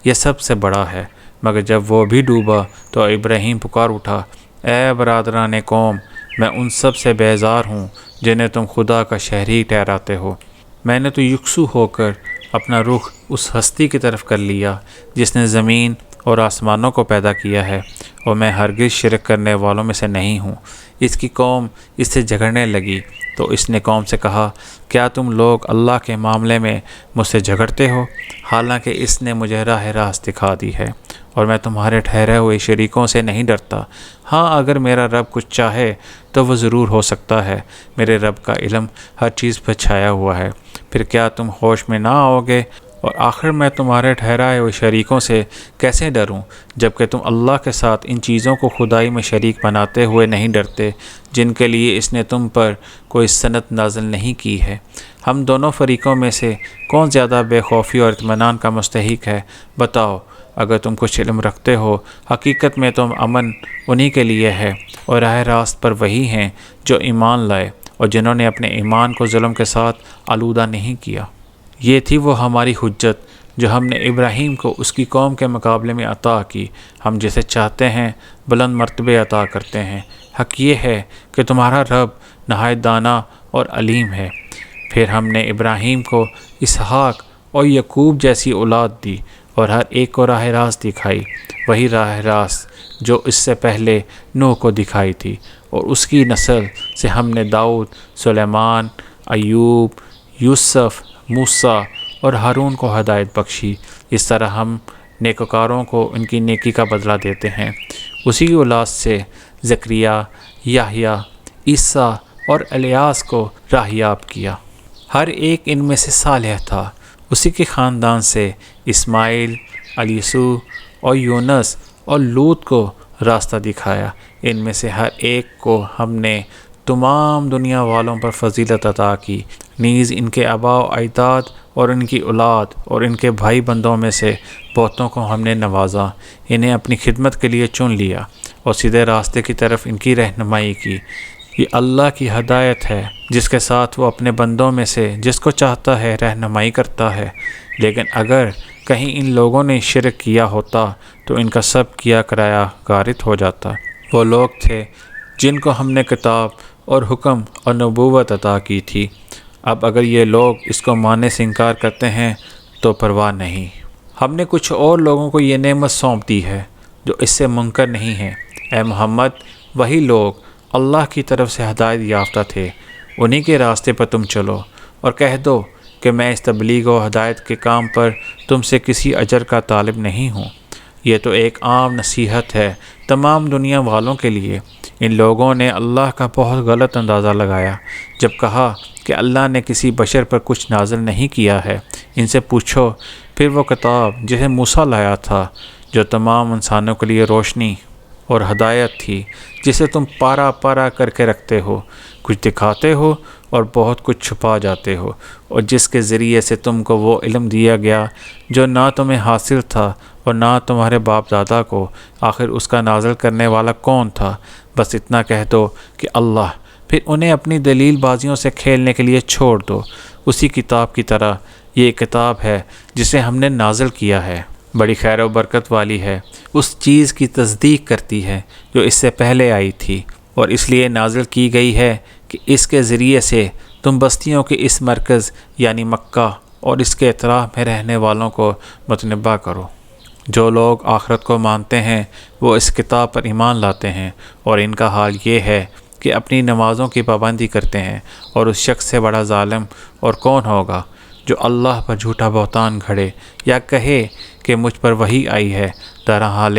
یہ سب سے بڑا ہے۔ مگر جب وہ بھی ڈوبا تو ابراہیم پکار اٹھا، اے برادران قوم، میں ان سب سے بیزار ہوں جنہیں تم خدا کا شہری ٹھہراتے ہو۔ میں نے تو یکسو ہو کر اپنا رخ اس ہستی کی طرف کر لیا جس نے زمین اور آسمانوں کو پیدا کیا ہے، اور میں ہرگز شرک کرنے والوں میں سے نہیں ہوں۔ اس کی قوم اس سے جھگڑنے لگی تو اس نے قوم سے کہا، کیا تم لوگ اللہ کے معاملے میں مجھ سے جھگڑتے ہو، حالانکہ اس نے مجھے راہ راست دکھا دی ہے، اور میں تمہارے ٹھہرے ہوئے شریکوں سے نہیں ڈرتا۔ ہاں اگر میرا رب کچھ چاہے تو وہ ضرور ہو سکتا ہے، میرے رب کا علم ہر چیز پر چھایا ہوا ہے۔ پھر کیا تم ہوش میں نہ آؤ گے؟ اور آخر میں تمہارے ٹھہرائے ہوئے شریکوں سے کیسے ڈروں، جبکہ تم اللہ کے ساتھ ان چیزوں کو خدائی میں شریک بناتے ہوئے نہیں ڈرتے جن کے لیے اس نے تم پر کوئی سنت نازل نہیں کی ہے۔ ہم دونوں فریقوں میں سے کون زیادہ بے خوفی اور اطمینان کا مستحق ہے؟ بتاؤ اگر تم کچھ علم رکھتے ہو۔ حقیقت میں تم امن انہی کے لیے ہے، اور راہ راست پر وہی ہیں جو ایمان لائے اور جنہوں نے اپنے ایمان کو ظلم کے ساتھ آلودہ نہیں کیا۔ یہ تھی وہ ہماری حجت جو ہم نے ابراہیم کو اس کی قوم کے مقابلے میں عطا کی۔ ہم جسے چاہتے ہیں بلند مرتبے عطا کرتے ہیں۔ حق یہ ہے کہ تمہارا رب نہایت دانا اور علیم ہے۔ پھر ہم نے ابراہیم کو اسحاق اور یعقوب جیسی اولاد دی اور ہر ایک کو راہ راست دکھائی، وہی راہ راست جو اس سے پہلے نوح کو دکھائی تھی، اور اس کی نسل سے ہم نے داؤد، سلیمان، ایوب، یوسف، موسیٰ اور ہارون کو ہدایت بخشی۔ اس طرح ہم نیکوکاروں کو ان کی نیکی کا بدلہ دیتے ہیں۔ اسی کی اولاد سے زکریا، یحییٰ، عیسیٰ اور الیاس کو راہیاب کیا۔ ہر ایک ان میں سے صالح تھا۔ اسی کے خاندان سے اسماعیل، الیسو اور یونس اور لوط کو راستہ دکھایا۔ ان میں سے ہر ایک کو ہم نے تمام دنیا والوں پر فضیلت عطا کی، نیز ان کے آباء و اجداد اور ان کی اولاد اور ان کے بھائی بندوں میں سے بہتوں کو ہم نے نوازا، انہیں اپنی خدمت کے لیے چن لیا اور سیدھے راستے کی طرف ان کی رہنمائی کی۔ یہ اللہ کی ہدایت ہے جس کے ساتھ وہ اپنے بندوں میں سے جس کو چاہتا ہے رہنمائی کرتا ہے۔ لیکن اگر کہیں ان لوگوں نے شرک کیا ہوتا تو ان کا سب کیا کرایا غارت ہو جاتا۔ وہ لوگ تھے جن کو ہم نے کتاب اور حکم اور نبوت عطا کی تھی۔ اب اگر یہ لوگ اس کو ماننے سے انکار کرتے ہیں تو پرواہ نہیں، ہم نے کچھ اور لوگوں کو یہ نعمت سونپ دی ہے جو اس سے منکر نہیں ہیں۔ اے محمد، وہی لوگ اللہ کی طرف سے ہدایت یافتہ تھے، انہی کے راستے پر تم چلو، اور کہہ دو کہ میں اس تبلیغ و ہدایت کے کام پر تم سے کسی اجر کا طالب نہیں ہوں۔ یہ تو ایک عام نصیحت ہے تمام دنیا والوں کے لیے۔ ان لوگوں نے اللہ کا بہت غلط اندازہ لگایا جب کہا کہ اللہ نے کسی بشر پر کچھ نازل نہیں کیا ہے۔ ان سے پوچھو پھر وہ کتاب جسے موسیٰ لایا تھا، جو تمام انسانوں کے لیے روشنی اور ہدایت تھی، جسے تم پارا پارا کر کے رکھتے ہو، کچھ دکھاتے ہو اور بہت کچھ چھپا جاتے ہو، اور جس کے ذریعے سے تم کو وہ علم دیا گیا جو نہ تمہیں حاصل تھا اور نہ تمہارے باپ دادا کو، آخر اس کا نازل کرنے والا کون تھا؟ بس اتنا کہہ دو کہ اللہ، پھر انہیں اپنی دلیل بازیوں سے کھیلنے کے لیے چھوڑ دو۔ اسی کتاب کی طرح یہ کتاب ہے جسے ہم نے نازل کیا ہے، بڑی خیر و برکت والی ہے، اس چیز کی تصدیق کرتی ہے جو اس سے پہلے آئی تھی، اور اس لیے نازل کی گئی ہے کہ اس کے ذریعے سے تم بستیوں کے اس مرکز یعنی مکہ اور اس کے اطراف میں رہنے والوں کو متنبہ کرو۔ جو لوگ آخرت کو مانتے ہیں وہ اس کتاب پر ایمان لاتے ہیں، اور ان کا حال یہ ہے کہ اپنی نمازوں کی پابندی کرتے ہیں، اور اس شخص سے بڑا ظالم اور کون ہوگا جو اللہ پر جھوٹا بہتان گھڑے یا کہے کہ مجھ پر وحی آئی ہے، درحال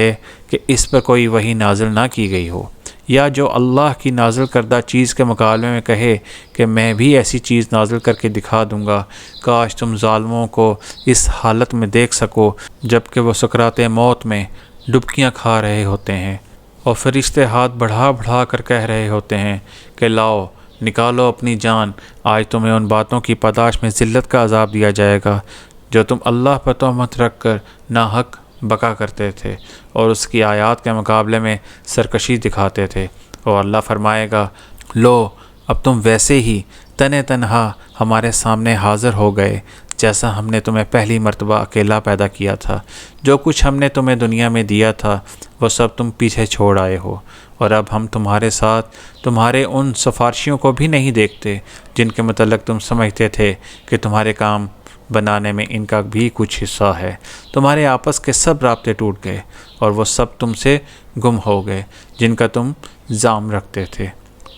کہ اس پر کوئی وحی نازل نہ کی گئی ہو، یا جو اللہ کی نازل کردہ چیز کے مقابلے میں کہے کہ میں بھی ایسی چیز نازل کر کے دکھا دوں گا۔ کاش تم ظالموں کو اس حالت میں دیکھ سکو جب کہ وہ سکرات موت میں ڈبکیاں کھا رہے ہوتے ہیں، اور فرشتے ہاتھ بڑھا بڑھا کر کہہ رہے ہوتے ہیں کہ لاؤ، نکالو اپنی جان، آج تمہیں ان باتوں کی پاداش میں ذلت کا عذاب دیا جائے گا جو تم اللہ پر تہمت رکھ کر ناحق بکا کرتے تھے اور اس کی آیات کے مقابلے میں سرکشی دکھاتے تھے۔ اور اللہ فرمائے گا، لو، اب تم ویسے ہی تنے تنہا ہمارے سامنے حاضر ہو گئے جیسا ہم نے تمہیں پہلی مرتبہ اکیلا پیدا کیا تھا۔ جو کچھ ہم نے تمہیں دنیا میں دیا تھا وہ سب تم پیچھے چھوڑ آئے ہو، اور اب ہم تمہارے ساتھ تمہارے ان سفارشیوں کو بھی نہیں دیکھتے جن کے متعلق تم سمجھتے تھے کہ تمہارے کام بنانے میں ان کا بھی کچھ حصہ ہے۔ تمہارے آپس کے سب رابطے ٹوٹ گئے اور وہ سب تم سے گم ہو گئے جن کا تم الزام رکھتے تھے۔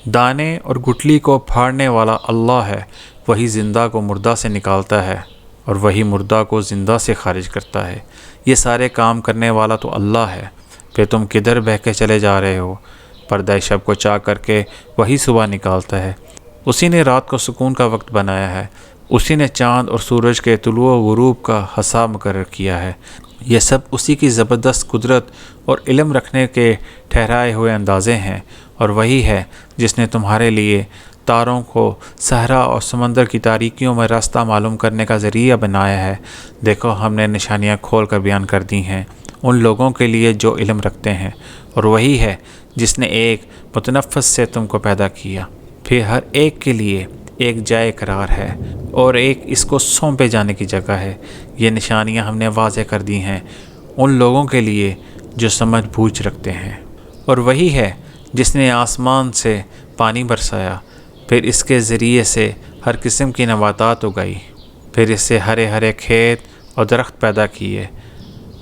دانے اور گٹلی کو پھاڑنے والا اللہ ہے، وہی زندہ کو مردہ سے نکالتا ہے اور وہی مردہ کو زندہ سے خارج کرتا ہے۔ یہ سارے کام کرنے والا تو اللہ ہے۔ پھر تم کدھر بہہ کے چلے جا رہے ہو؟ پردہ شب کو چاک کر کے وہی صبح نکالتا ہے۔ اسی نے رات کو سکون کا وقت بنایا ہے، اسی نے چاند اور سورج کے طلوع و غروب کا حساب مقرر کیا ہے۔ یہ سب اسی کی زبردست قدرت اور علم رکھنے کے ٹھہرائے ہوئے اندازے ہیں، اور وہی ہے جس نے تمہارے لیے تاروں کو صحرا اور سمندر کی تاریکیوں میں راستہ معلوم کرنے کا ذریعہ بنایا ہے۔ دیکھو، ہم نے نشانیاں کھول کر بیان کر دی ہیں ان لوگوں کے لیے جو علم رکھتے ہیں، اور وہی ہے جس نے ایک متنفس سے تم کو پیدا کیا، پھر ہر ایک کے لیے ایک جائے قرار ہے اور ایک اس کو سونپے جانے کی جگہ ہے۔ یہ نشانیاں ہم نے واضح کر دی ہیں ان لوگوں کے لیے جو سمجھ بوجھ رکھتے ہیں۔ اور وہی ہے جس نے آسمان سے پانی برسایا، پھر اس کے ذریعے سے ہر قسم کی نباتات اگائی، پھر اس سے ہرے ہرے کھیت اور درخت پیدا کیے،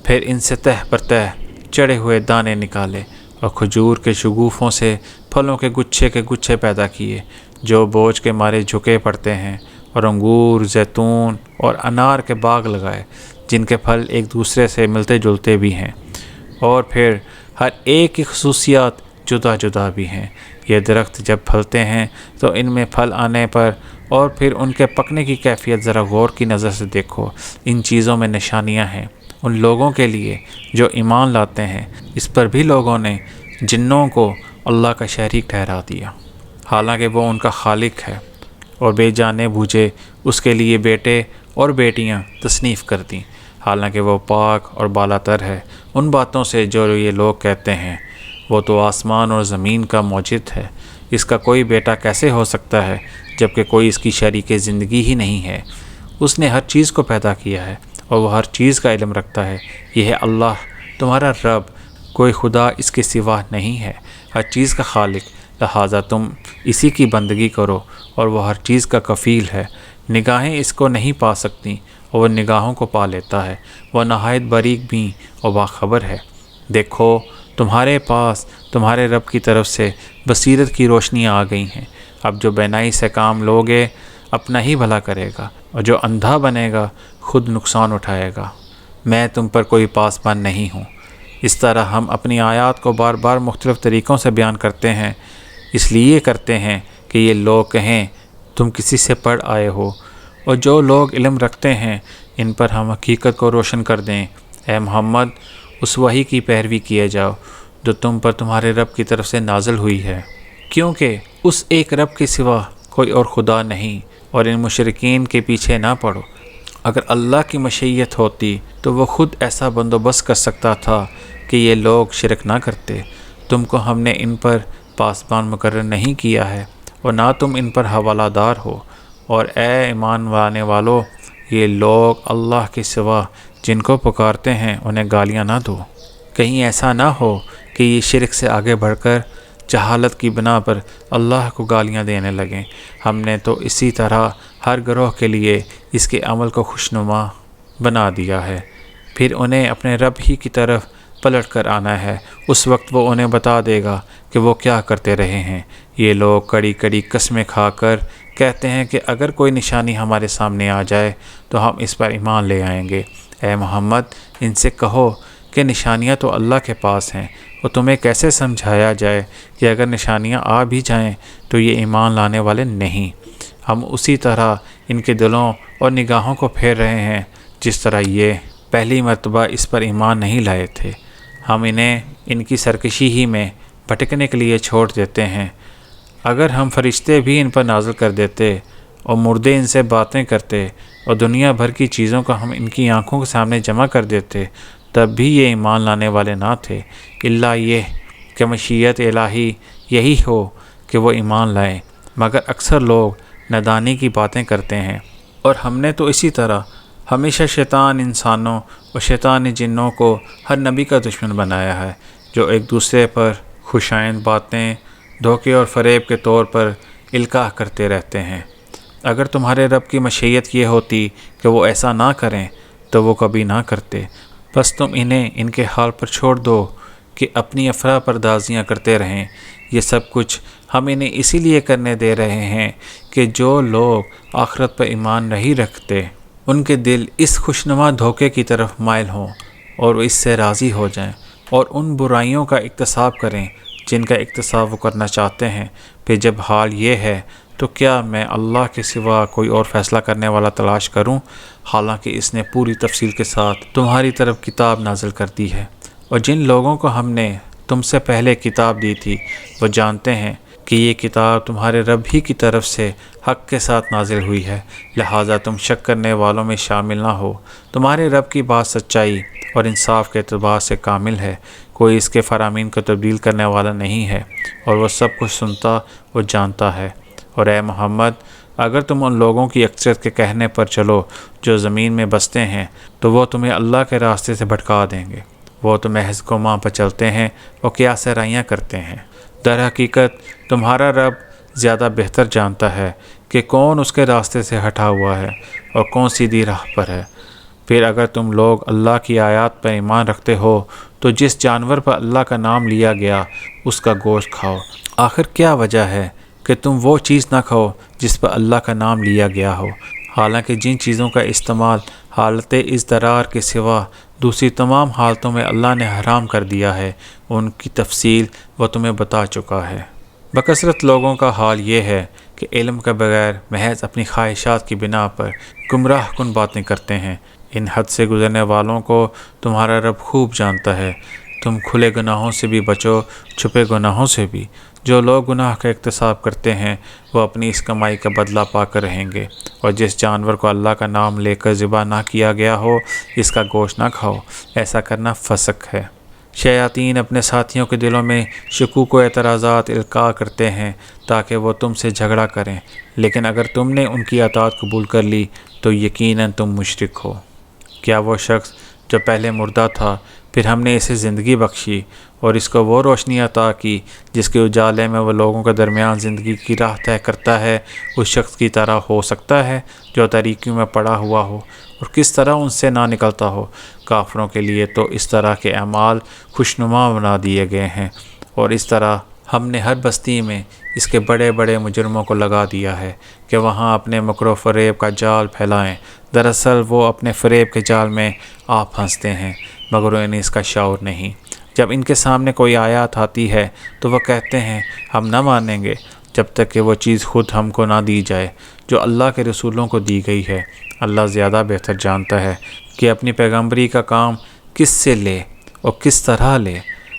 پھر ان سے تہ پر تہ چڑھے ہوئے دانے نکالے، اور کھجور کے شگوفوں سے پھلوں کے گچھے پیدا کیے جو بوجھ کے مارے جھکے پڑتے ہیں، اور انگور، زیتون اور انار کے باغ لگائے جن کے پھل ایک دوسرے سے ملتے جلتے بھی ہیں، اور پھر ہر ایک کی خصوصیات جدا جدا بھی ہیں۔ یہ درخت جب پھلتے ہیں تو ان میں پھل آنے پر اور پھر ان کے پکنے کی کیفیت ذرا غور کی نظر سے دیکھو۔ ان چیزوں میں نشانیاں ہیں ان لوگوں کے لیے جو ایمان لاتے ہیں۔ اس پر بھی لوگوں نے جنوں کو اللہ کا شریک ٹھہرا دیا، حالانکہ وہ ان کا خالق ہے، اور بے جانے بوجھے اس کے لیے بیٹے اور بیٹیاں تصنیف کر دیں، حالانکہ وہ پاک اور بالا تر ہے ان باتوں سے جو یہ لوگ کہتے ہیں۔ وہ تو آسمان اور زمین کا موجد ہے، اس کا کوئی بیٹا کیسے ہو سکتا ہے جبکہ کوئی اس کی شریک زندگی ہی نہیں ہے۔ اس نے ہر چیز کو پیدا کیا ہے اور وہ ہر چیز کا علم رکھتا ہے۔ یہ ہے اللہ تمہارا رب، کوئی خدا اس کے سوا نہیں ہے، ہر چیز کا خالق، لہٰذا تم اسی کی بندگی کرو، اور وہ ہر چیز کا کفیل ہے۔ نگاہیں اس کو نہیں پا سکتی اور وہ نگاہوں کو پا لیتا ہے، وہ نہایت باریک بھی اور باخبر ہے۔ دیکھو، تمہارے پاس تمہارے رب کی طرف سے بصیرت کی روشنیاں آ گئی ہیں۔ اب جو بینائی سے کام لوگے اپنا ہی بھلا کرے گا، اور جو اندھا بنے گا خود نقصان اٹھائے گا۔ میں تم پر کوئی پاسبان نہیں ہوں۔ اس طرح ہم اپنی آیات کو بار بار مختلف طریقوں سے بیان کرتے ہیں، اس لیے کرتے ہیں کہ یہ لوگ کہیں تم کسی سے پڑھ آئے ہو، اور جو لوگ علم رکھتے ہیں ان پر ہم حقیقت کو روشن کر دیں۔ اے محمد، اس وحی کی پیروی کیے جاؤ جو تم پر تمہارے رب کی طرف سے نازل ہوئی ہے، کیونکہ اس ایک رب کے سوا کوئی اور خدا نہیں، اور ان مشرکین کے پیچھے نہ پڑو۔ اگر اللہ کی مشیت ہوتی تو وہ خود ایسا بندوبست کر سکتا تھا کہ یہ لوگ شرک نہ کرتے۔ تم کو ہم نے ان پر پاسبان مقرر نہیں کیا ہے اور نہ تم ان پر حوالہ دار ہو، اور اے ایمان لانے والو، یہ لوگ اللہ کے سوا جن کو پکارتے ہیں انہیں گالیاں نہ دو، کہیں ایسا نہ ہو کہ یہ شرک سے آگے بڑھ کر جہالت کی بنا پر اللہ کو گالیاں دینے لگیں۔ ہم نے تو اسی طرح ہر گروہ کے لیے اس کے عمل کو خوشنما بنا دیا ہے، پھر انہیں اپنے رب ہی کی طرف پلٹ کر آنا ہے، اس وقت وہ انہیں بتا دے گا کہ وہ کیا کرتے رہے ہیں۔ یہ لوگ کڑی کڑی قسمیں کھا کر کہتے ہیں کہ اگر کوئی نشانی ہمارے سامنے آ جائے تو ہم اس پر ایمان لے آئیں گے۔ اے محمد، ان سے کہو کہ نشانیاں تو اللہ کے پاس ہیں، وہ تمہیں کیسے سمجھایا جائے کہ اگر نشانیاں آ بھی جائیں تو یہ ایمان لانے والے نہیں۔ ہم اسی طرح ان کے دلوں اور نگاہوں کو پھیر رہے ہیں جس طرح یہ پہلی مرتبہ اس پر ایمان نہیں لائے تھے۔ ہم انہیں ان کی سرکشی ہی میں بھٹکنے کے لیے چھوڑ دیتے ہیں۔ اگر ہم فرشتے بھی ان پر نازل کر دیتے اور مردے ان سے باتیں کرتے اور دنیا بھر کی چیزوں کو ہم ان کی آنکھوں کے سامنے جمع کر دیتے، تب بھی یہ ایمان لانے والے نہ تھے، الا یہ کہ مشیت الہی یہی ہو کہ وہ ایمان لائیں، مگر اکثر لوگ نادانی کی باتیں کرتے ہیں۔ اور ہم نے تو اسی طرح ہمیشہ شیطان انسانوں اور شیطان جنوں کو ہر نبی کا دشمن بنایا ہے، جو ایک دوسرے پر خوشائند باتیں دھوکے اور فریب کے طور پر القاء کرتے رہتے ہیں۔ اگر تمہارے رب کی مشیت یہ ہوتی کہ وہ ایسا نہ کریں تو وہ کبھی نہ کرتے، بس تم انہیں ان کے حال پر چھوڑ دو کہ اپنی افراح پردازیاں کرتے رہیں۔ یہ سب کچھ ہم انہیں اسی لیے کرنے دے رہے ہیں کہ جو لوگ آخرت پر ایمان نہیں رکھتے ان کے دل اس خوشنما دھوکے کی طرف مائل ہوں اور وہ اس سے راضی ہو جائیں اور ان برائیوں کا اکتساب کریں جن کا اکتساب وہ کرنا چاہتے ہیں۔ پھر جب حال یہ ہے تو کیا میں اللہ کے سوا کوئی اور فیصلہ کرنے والا تلاش کروں، حالانکہ اس نے پوری تفصیل کے ساتھ تمہاری طرف کتاب نازل کر دی ہے، اور جن لوگوں کو ہم نے تم سے پہلے کتاب دی تھی وہ جانتے ہیں کہ یہ کتاب تمہارے رب ہی کی طرف سے حق کے ساتھ نازل ہوئی ہے، لہٰذا تم شک کرنے والوں میں شامل نہ ہو۔ تمہارے رب کی بات سچائی اور انصاف کے اعتبار سے کامل ہے، کوئی اس کے فرامین کو تبدیل کرنے والا نہیں ہے، اور وہ سب کچھ سنتا اور جانتا ہے۔ اور اے محمد، اگر تم ان لوگوں کی اکثریت کے کہنے پر چلو جو زمین میں بستے ہیں تو وہ تمہیں اللہ کے راستے سے بھٹکا دیں گے، وہ تو محض گمان پر چلتے ہیں اور قیاس رائیاں کرتے ہیں۔ در حقیقت تمہارا رب زیادہ بہتر جانتا ہے کہ کون اس کے راستے سے ہٹا ہوا ہے اور کون سیدھی راہ پر ہے۔ پھر اگر تم لوگ اللہ کی آیات پر ایمان رکھتے ہو تو جس جانور پر اللہ کا نام لیا گیا اس کا گوشت کھاؤ۔ آخر کیا وجہ ہے کہ تم وہ چیز نہ کھاؤ جس پر اللہ کا نام لیا گیا ہو، حالانکہ جن چیزوں کا استعمال حالت اضطرار کے سوا دوسری تمام حالتوں میں اللہ نے حرام کر دیا ہے، ان کی تفصیل وہ تمہیں بتا چکا ہے۔ بکثرت لوگوں کا حال یہ ہے کہ علم کے بغیر محض اپنی خواہشات کی بنا پر گمراہ کن باتیں کرتے ہیں۔ ان حد سے گزرنے والوں کو تمہارا رب خوب جانتا ہے۔ تم کھلے گناہوں سے بھی بچو، چھپے گناہوں سے بھی۔ جو لوگ گناہ کا اکتساب کرتے ہیں وہ اپنی اس کمائی کا بدلہ پا کر رہیں گے، اور جس جانور کو اللہ کا نام لے کر ذبح نہ کیا گیا ہو اس کا گوشت نہ کھاؤ، ایسا کرنا فسق ہے۔ شیاطین اپنے ساتھیوں کے دلوں میں شکوک و اعتراضات القاء کرتے ہیں تاکہ وہ تم سے جھگڑا کریں، لیکن اگر تم نے ان کی اطاعت قبول کر لی تو یقیناً تم مشرک ہو۔ کیا وہ شخص جو پہلے مردہ تھا پھر ہم نے اسے زندگی بخشی اور اس کو وہ روشنی عطا کی جس کے اجالے میں وہ لوگوں کے درمیان زندگی کی راہ طے کرتا ہے، اس شخص کی طرح ہو سکتا ہے جو تاریکیوں میں پڑا ہوا ہو اور کس طرح ان سے نہ نکلتا ہو؟ کافروں کے لیے تو اس طرح کے اعمال خوشنما بنا دیے گئے ہیں، اور اس طرح ہم نے ہر بستی میں اس کے بڑے بڑے مجرموں کو لگا دیا ہے کہ وہاں اپنے مکر و فریب کا جال پھیلائیں۔ دراصل وہ اپنے فریب کے جال میں آ پھنستے ہیں مگر انہیں اس کا شعور نہیں۔ جب ان کے سامنے کوئی آیات آتی ہے تو وہ کہتے ہیں ہم نہ مانیں گے جب تک کہ وہ چیز خود ہم کو نہ دی جائے جو اللہ کے رسولوں کو دی گئی ہے۔ اللہ زیادہ بہتر جانتا ہے کہ اپنی پیغمبری کا کام کس سے لے اور کس طرح لے۔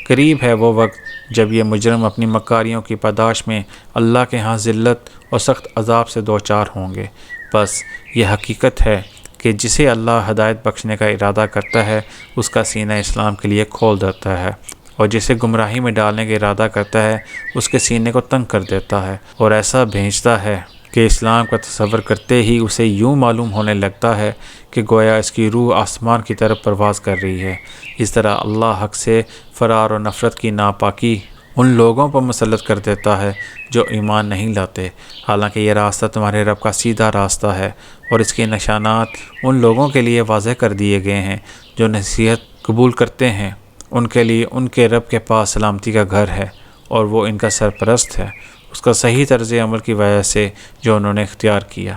قریب ہے وہ وقت جب یہ مجرم اپنی مکاریوں کی پاداش میں اللہ کے ہاں ذلت اور سخت عذاب سے دوچار ہوں گے۔ بس یہ حقیقت ہے کہ جسے اللہ ہدایت بخشنے کا ارادہ کرتا ہے اس کا سینہ اسلام کے لیے کھول دیتا ہے، اور جسے گمراہی میں ڈالنے کا ارادہ کرتا ہے اس کے سینے کو تنگ کر دیتا ہے اور ایسا بھیجتا ہے کہ اسلام کا تصور کرتے ہی اسے یوں معلوم ہونے لگتا ہے کہ گویا اس کی روح آسمان کی طرف پرواز کر رہی ہے۔ اس طرح اللہ حق سے فرار اور نفرت کی ناپاکی ان لوگوں پر مسلط کر دیتا ہے جو ایمان نہیں لاتے، حالانکہ یہ راستہ تمہارے رب کا سیدھا راستہ ہے، اور اس کے نشانات ان لوگوں کے لیے واضح کر دیے گئے ہیں جو نصیحت قبول کرتے ہیں۔ ان کے لیے ان کے رب کے پاس سلامتی کا گھر ہے، اور وہ ان کا سرپرست ہے اس کا صحیح طرز عمل کی وجہ سے جو انہوں نے اختیار کیا۔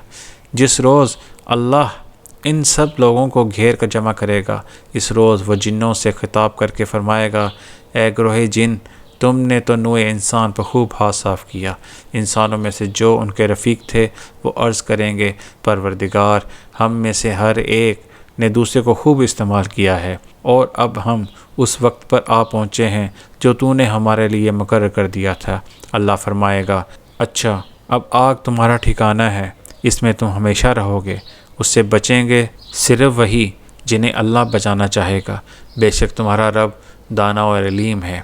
جس روز اللہ ان سب لوگوں کو گھیر کر جمع کرے گا، اس روز وہ جنوں سے خطاب کر کے فرمائے گا، اے گروہ جن، تم نے تو نوع انسان پر خوب ہاتھ صاف کیا۔ انسانوں میں سے جو ان کے رفیق تھے وہ عرض کریں گے، پروردگار، ہم میں سے ہر ایک نے دوسرے کو خوب استعمال کیا ہے، اور اب ہم اس وقت پر آ پہنچے ہیں جو تو نے ہمارے لیے مقرر کر دیا تھا۔ اللہ فرمائے گا، اچھا اب آگ تمہارا ٹھکانہ ہے، اس میں تم ہمیشہ رہو گے، اس سے بچیں گے صرف وہی جنہیں اللہ بچانا چاہے گا، بے شک تمہارا رب دانا اور علیم ہے۔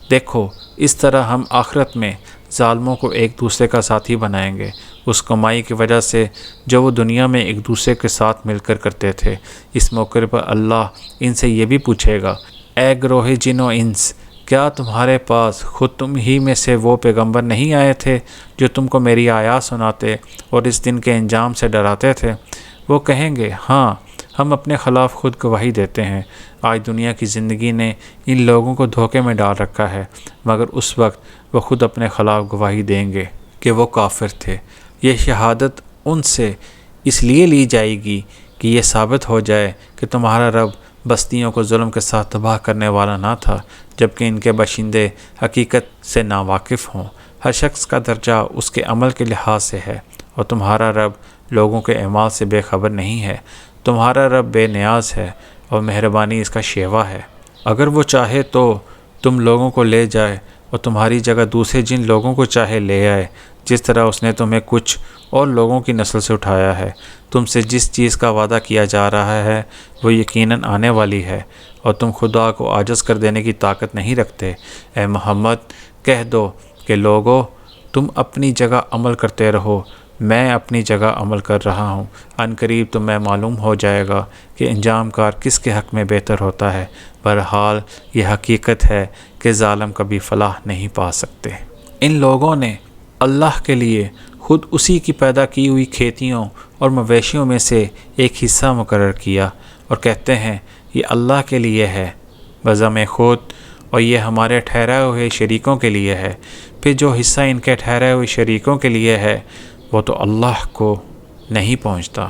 دیکھو اس طرح ہم آخرت میں ظالموں کو ایک دوسرے کا ساتھی بنائیں گے، اس کمائی کی وجہ سے جو وہ دنیا میں ایک دوسرے کے ساتھ مل کر کرتے تھے۔ اس موقع پر اللہ ان سے یہ بھی پوچھے گا، اے گروہ جن و انس، کیا تمہارے پاس خود تم ہی میں سے وہ پیغمبر نہیں آئے تھے جو تم کو میری آیات سناتے اور اس دن کے انجام سے ڈراتے تھے؟ وہ کہیں گے، ہاں، ہم اپنے خلاف خود گواہی دیتے ہیں۔ آج دنیا کی زندگی نے ان لوگوں کو دھوکے میں ڈال رکھا ہے، مگر اس وقت وہ خود اپنے خلاف گواہی دیں گے کہ وہ کافر تھے۔ یہ شہادت ان سے اس لیے لی جائے گی کہ یہ ثابت ہو جائے کہ تمہارا رب بستیوں کو ظلم کے ساتھ تباہ کرنے والا نہ تھا، جبکہ ان کے باشندے حقیقت سے ناواقف ہوں۔ ہر شخص کا درجہ اس کے عمل کے لحاظ سے ہے، اور تمہارا رب لوگوں کے اعمال سے بے خبر نہیں ہے۔ تمہارا رب بے نیاز ہے اور مہربانی اس کا شیوا ہے۔ اگر وہ چاہے تو تم لوگوں کو لے جائے اور تمہاری جگہ دوسرے جن لوگوں کو چاہے لے آئے، جس طرح اس نے تمہیں کچھ اور لوگوں کی نسل سے اٹھایا ہے۔ تم سے جس چیز کا وعدہ کیا جا رہا ہے وہ یقیناً آنے والی ہے، اور تم خدا کو عاجز کر دینے کی طاقت نہیں رکھتے۔ اے محمد، کہہ دو کہ لوگو، تم اپنی جگہ عمل کرتے رہو، میں اپنی جگہ عمل کر رہا ہوں۔ عن قریب تمہیں معلوم ہو جائے گا کہ انجام کار کس کے حق میں بہتر ہوتا ہے۔ بہرحال یہ حقیقت ہے کہ ظالم کبھی فلاح نہیں پا سکتے۔ ان لوگوں نے اللہ کے لیے خود اسی کی پیدا کی ہوئی کھیتیوں اور مویشیوں میں سے ایک حصہ مقرر کیا، اور کہتے ہیں یہ اللہ کے لیے ہے بزم خود، اور یہ ہمارے ٹھہرائے ہوئے شریکوں کے لیے ہے۔ پھر جو حصہ ان کے ٹھہرائے ہوئے شریکوں کے لیے ہے وہ تو اللہ کو نہیں پہنچتا،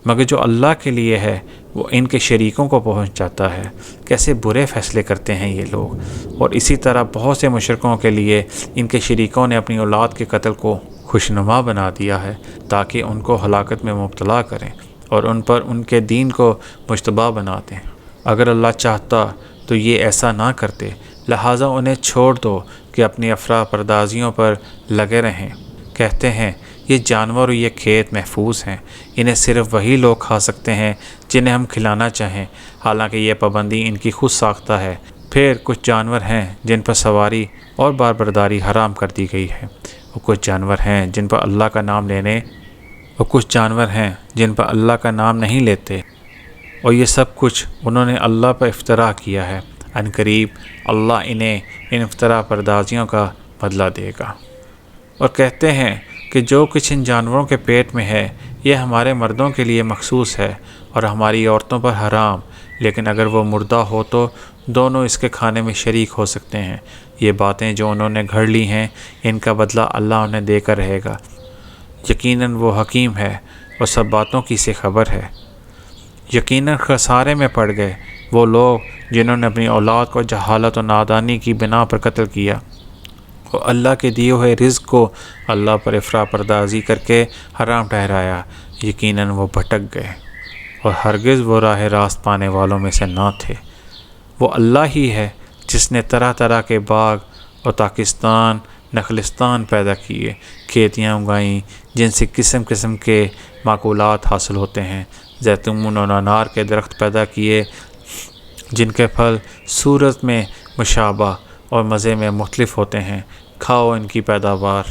مگر جو اللہ کے لیے ہے وہ ان کے شریکوں کو پہنچ جاتا ہے۔ کیسے برے فیصلے کرتے ہیں یہ لوگ۔ اور اسی طرح بہت سے مشرکوں کے لیے ان کے شریکوں نے اپنی اولاد کے قتل کو خوشنما بنا دیا ہے تاکہ ان کو ہلاکت میں مبتلا کریں اور ان پر ان کے دین کو مشتبہ بنا دیں۔ اگر اللہ چاہتا تو یہ ایسا نہ کرتے، لہٰذا انہیں چھوڑ دو کہ اپنی افراح پردازیوں پر لگے رہیں۔ کہتے ہیں یہ جانور اور یہ کھیت محفوظ ہیں، انہیں صرف وہی لوگ کھا سکتے ہیں جنہیں ہم کھلانا چاہیں، حالانکہ یہ پابندی ان کی خود ساختہ ہے۔ پھر کچھ جانور ہیں جن پر سواری اور باربرداری حرام کر دی گئی ہے، اور کچھ جانور ہیں جن پر اللہ کا نام لینے اور کچھ جانور ہیں جن پر اللہ کا نام نہیں لیتے، اور یہ سب کچھ انہوں نے اللہ پر افتراء کیا ہے۔ عن قریب اللہ انہیں ان افتراء پردازیوں کا بدلہ دے گا۔ اور کہتے ہیں کہ جو کچھ ان جانوروں کے پیٹ میں ہے یہ ہمارے مردوں کے لیے مخصوص ہے اور ہماری عورتوں پر حرام، لیکن اگر وہ مردہ ہو تو دونوں اس کے کھانے میں شریک ہو سکتے ہیں۔ یہ باتیں جو انہوں نے گھڑ لی ہیں ان کا بدلہ اللہ انہیں دے کر رہے گا، یقیناً وہ حکیم ہے اور سب باتوں کی سے خبر ہے۔ یقیناً خسارے میں پڑ گئے وہ لوگ جنہوں نے اپنی اولاد کو جہالت و نادانی کی بنا پر قتل کیا، اور اللہ کے دیے ہوئے رزق کو اللہ پر افراط پردازی کر کے حرام ٹھہرایا۔ یقیناً وہ بھٹک گئے اور ہرگز وہ راہ راست پانے والوں میں سے نہ تھے۔ وہ اللہ ہی ہے جس نے طرح طرح کے باغ اور پاکستان نخلستان پیدا کیے، کھیتیاں اگائیں جن سے قسم قسم کے معقولات حاصل ہوتے ہیں، زیتون اور انار کے درخت پیدا کیے جن کے پھل صورت میں مشابہ اور مزے میں مختلف ہوتے ہیں، کھاؤ ان کی پیداوار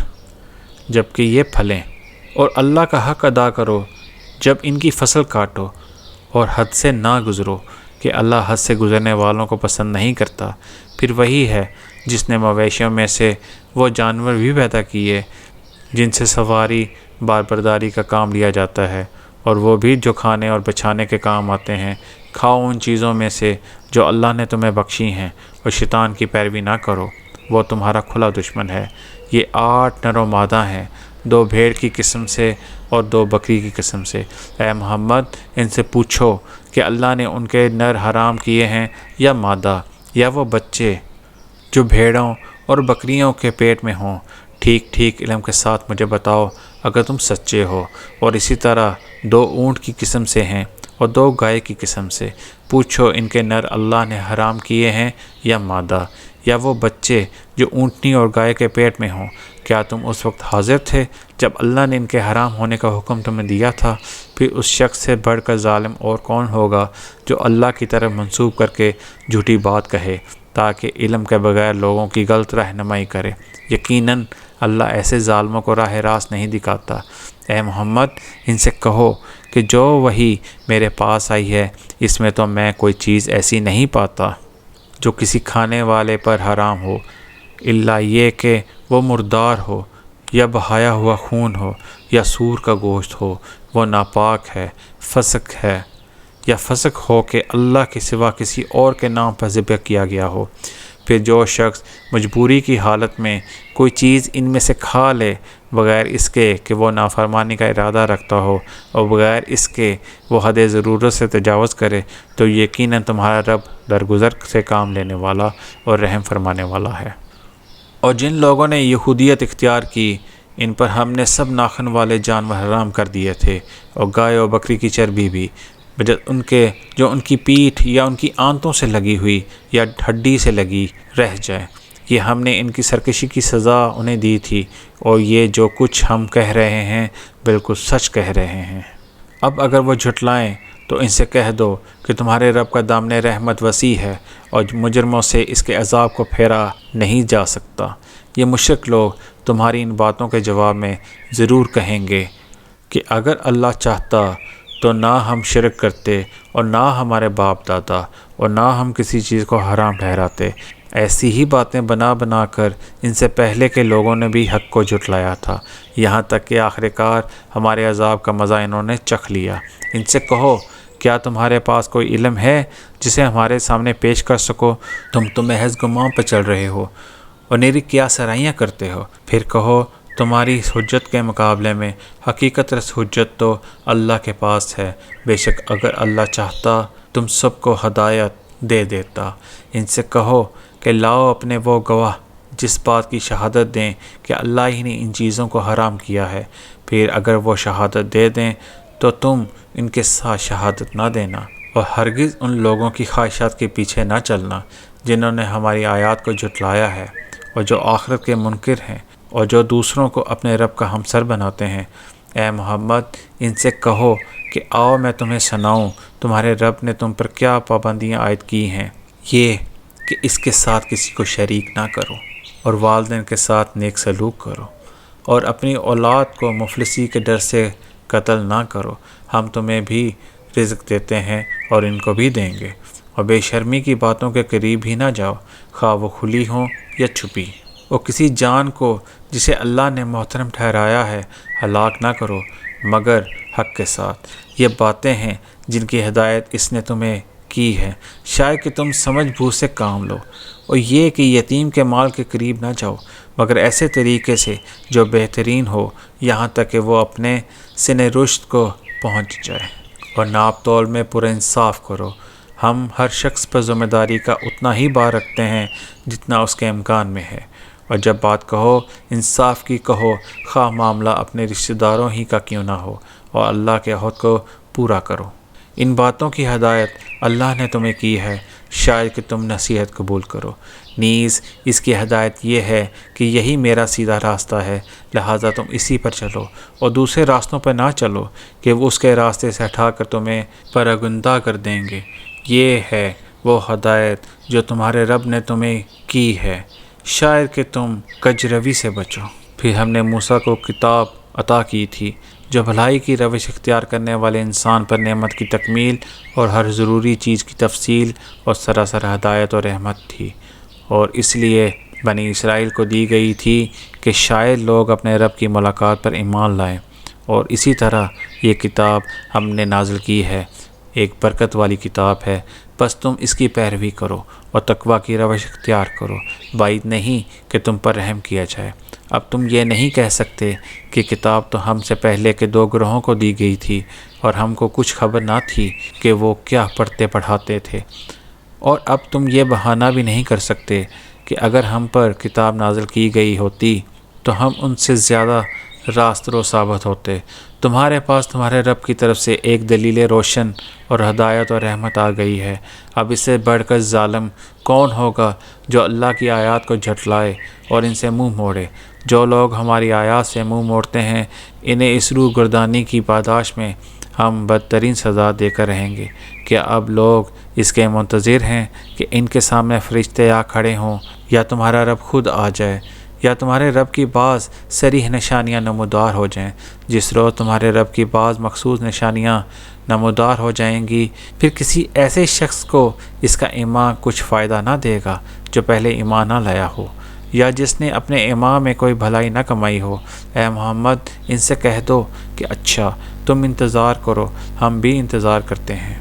جبکہ یہ پھلیں، اور اللہ کا حق ادا کرو جب ان کی فصل کاٹو، اور حد سے نہ گزرو کہ اللہ حد سے گزرنے والوں کو پسند نہیں کرتا۔ پھر وہی ہے جس نے مویشیوں میں سے وہ جانور بھی پیدا کیے جن سے سواری باربرداری کا کام لیا جاتا ہے، اور وہ بھی جو کھانے اور بچھانے کے کام آتے ہیں۔ کھاؤ ان چیزوں میں سے جو اللہ نے تمہیں بخشی ہیں، اور شیطان کی پیروی نہ کرو، وہ تمہارا کھلا دشمن ہے۔ یہ 8 نر و مادہ ہیں، 2 بھیڑ کی قسم سے اور 2 بکری کی قسم سے۔ اے محمد ان سے پوچھو کہ اللہ نے ان کے نر حرام کیے ہیں یا مادہ، یا وہ بچے جو بھیڑوں اور بکریوں کے پیٹ میں ہوں؟ ٹھیک ٹھیک علم کے ساتھ مجھے بتاؤ اگر تم سچے ہو۔ اور اسی طرح 2 اونٹ کی قسم سے ہیں اور 2 گائے کی قسم سے۔ پوچھو ان کے نر اللہ نے حرام کیے ہیں یا مادہ، یا وہ بچے جو اونٹنی اور گائے کے پیٹ میں ہوں؟ کیا تم اس وقت حاضر تھے جب اللہ نے ان کے حرام ہونے کا حکم تمہیں دیا تھا؟ پھر اس شخص سے بڑھ کر ظالم اور کون ہوگا جو اللہ کی طرف منسوب کر کے جھوٹی بات کہے تاکہ علم کے بغیر لوگوں کی غلط رہنمائی کرے۔ یقیناً اللہ ایسے ظالموں کو راہ راست نہیں دکھاتا۔ اے محمد ان سے کہو کہ جو وحی میرے پاس آئی ہے اس میں تو میں کوئی چیز ایسی نہیں پاتا جو کسی کھانے والے پر حرام ہو، الا یہ کہ وہ مردار ہو، یا بہایا ہوا خون ہو، یا سور کا گوشت ہو، وہ ناپاک ہے، فسق ہے، یا فسق ہو کہ اللہ کے سوا کسی اور کے نام پر ذبح کیا گیا ہو۔ پھر جو شخص مجبوری کی حالت میں کوئی چیز ان میں سے کھا لے بغیر اس کے کہ وہ نافرمانی کا ارادہ رکھتا ہو، اور بغیر اس کے وہ حد ضرورت سے تجاوز کرے، تو یقیناً تمہارا رب درگزر سے کام لینے والا اور رحم فرمانے والا ہے۔ اور جن لوگوں نے یہودیت اختیار کی ان پر ہم نے سب ناخن والے جانور حرام کر دیے تھے، اور گائے اور بکری کی چربی بھی، بجز ان کے جو ان کی پیٹھ یا ان کی آنتوں سے لگی ہوئی یا ہڈی سے لگی رہ جائے۔ یہ ہم نے ان کی سرکشی کی سزا انہیں دی تھی، اور یہ جو کچھ ہم کہہ رہے ہیں بالکل سچ کہہ رہے ہیں۔ اب اگر وہ جھٹلائیں تو ان سے کہہ دو کہ تمہارے رب کا دامن رحمت وسیع ہے، اور مجرموں سے اس کے عذاب کو پھیرا نہیں جا سکتا۔ یہ مشرک لوگ تمہاری ان باتوں کے جواب میں ضرور کہیں گے کہ اگر اللہ چاہتا تو نہ ہم شرک کرتے، اور نہ ہمارے باپ دادا، اور نہ ہم کسی چیز کو حرام ٹھہراتے۔ ایسی ہی باتیں بنا بنا کر ان سے پہلے کے لوگوں نے بھی حق کو جھٹلایا تھا، یہاں تک کہ آخر کار ہمارے عذاب کا مزہ انہوں نے چکھ لیا۔ ان سے کہو کیا تمہارے پاس کوئی علم ہے جسے ہمارے سامنے پیش کر سکو؟ تم تو محض گمان پر چل رہے ہو اور میری کیا سرائیاں کرتے ہو۔ پھر کہو تمہاری حجت کے مقابلے میں حقیقت رس حجت تو اللہ کے پاس ہے، بے شک اگر اللہ چاہتا تم سب کو ہدایت دے دیتا۔ ان سے کہو کہ لاؤ اپنے وہ گواہ جس بات کی شہادت دیں کہ اللہ ہی نے ان چیزوں کو حرام کیا ہے، پھر اگر وہ شہادت دے دیں تو تم ان کے ساتھ شہادت نہ دینا، اور ہرگز ان لوگوں کی خواہشات کے پیچھے نہ چلنا جنہوں نے ہماری آیات کو جھٹلایا ہے، اور جو آخرت کے منکر ہیں، اور جو دوسروں کو اپنے رب کا ہمسر بناتے ہیں۔ اے محمد ان سے کہو کہ آؤ میں تمہیں سناؤں تمہارے رب نے تم پر کیا پابندیاں عائد کی ہیں، یہ کہ اس کے ساتھ کسی کو شریک نہ کرو، اور والدین کے ساتھ نیک سلوک کرو، اور اپنی اولاد کو مفلسی کے ڈر سے قتل نہ کرو۔ ہم تمہیں بھی رزق دیتے ہیں اور ان کو بھی دیں گے، اور بے شرمی کی باتوں کے قریب ہی نہ جاؤ، خواہ وہ کھلی ہوں یا چھپی۔ اور کسی جان کو جسے اللہ نے محترم ٹھہرایا ہے ہلاک نہ کرو مگر حق کے ساتھ۔ یہ باتیں ہیں جن کی ہدایت اس نے تمہیں کی ہے، شاید کہ تم سمجھ بوجھ سے کام لو۔ اور یہ کہ یتیم کے مال کے قریب نہ جاؤ مگر ایسے طریقے سے جو بہترین ہو، یہاں تک کہ وہ اپنے سن رشد کو پہنچ جائے۔ اور ناپ تول میں پورا انصاف کرو۔ ہم ہر شخص پر ذمہ داری کا اتنا ہی بار رکھتے ہیں جتنا اس کے امکان میں ہے، اور جب بات کہو انصاف کی کہو، خواہ معاملہ اپنے رشتہ داروں ہی کا کیوں نہ ہو، اور اللہ کے عہد کو پورا کرو۔ ان باتوں کی ہدایت اللہ نے تمہیں کی ہے، شاید کہ تم نصیحت قبول کرو۔ نیز اس کی ہدایت یہ ہے کہ یہی میرا سیدھا راستہ ہے، لہٰذا تم اسی پر چلو اور دوسرے راستوں پر نہ چلو کہ وہ اس کے راستے سے ہٹا کر تمہیں پراگندہ کر دیں گے۔ یہ ہے وہ ہدایت جو تمہارے رب نے تمہیں کی ہے، شاید کہ تم کجروی سے بچو۔ پھر ہم نے موسیٰ کو کتاب عطا کی تھی جو بھلائی کی روش اختیار کرنے والے انسان پر نعمت کی تکمیل اور ہر ضروری چیز کی تفصیل اور سراسر ہدایت اور رحمت تھی، اور اس لیے بنی اسرائیل کو دی گئی تھی کہ شاید لوگ اپنے رب کی ملاقات پر ایمان لائیں۔ اور اسی طرح یہ کتاب ہم نے نازل کی ہے، ایک برکت والی کتاب ہے، بس تم اس کی پیروی کرو اور تقویٰ کی روش اختیار کرو، بعید نہیں کہ تم پر رحم کیا جائے۔ اب تم یہ نہیں کہہ سکتے کہ کتاب تو ہم سے پہلے کے 2 گروہوں کو دی گئی تھی اور ہم کو کچھ خبر نہ تھی کہ وہ کیا پڑھتے پڑھاتے تھے، اور اب تم یہ بہانہ بھی نہیں کر سکتے کہ اگر ہم پر کتاب نازل کی گئی ہوتی تو ہم ان سے زیادہ راست رو ثابت ہوتے۔ تمہارے پاس تمہارے رب کی طرف سے ایک دلیل روشن اور ہدایت اور رحمت آ گئی ہے۔ اب اس سے بڑھ کر ظالم کون ہوگا جو اللہ کی آیات کو جھٹلائے اور ان سے منہ موڑے؟ جو لوگ ہماری آیات سے منہ موڑتے ہیں انہیں اس روح گردانی کی پاداش میں ہم بدترین سزا دے کر رہیں گے۔ کیا اب لوگ اس کے منتظر ہیں کہ ان کے سامنے فرشتے آ کھڑے ہوں، یا تمہارا رب خود آ جائے، یا تمہارے رب کی بعض صریح نشانیاں نمودار ہو جائیں؟ جس روز تمہارے رب کی بعض مخصوص نشانیاں نمودار ہو جائیں گی، پھر کسی ایسے شخص کو اس کا ایمان کچھ فائدہ نہ دے گا جو پہلے ایمان نہ لایا ہو، یا جس نے اپنے ایمان میں کوئی بھلائی نہ کمائی ہو۔ اے محمد ان سے کہہ دو کہ اچھا تم انتظار کرو، ہم بھی انتظار کرتے ہیں۔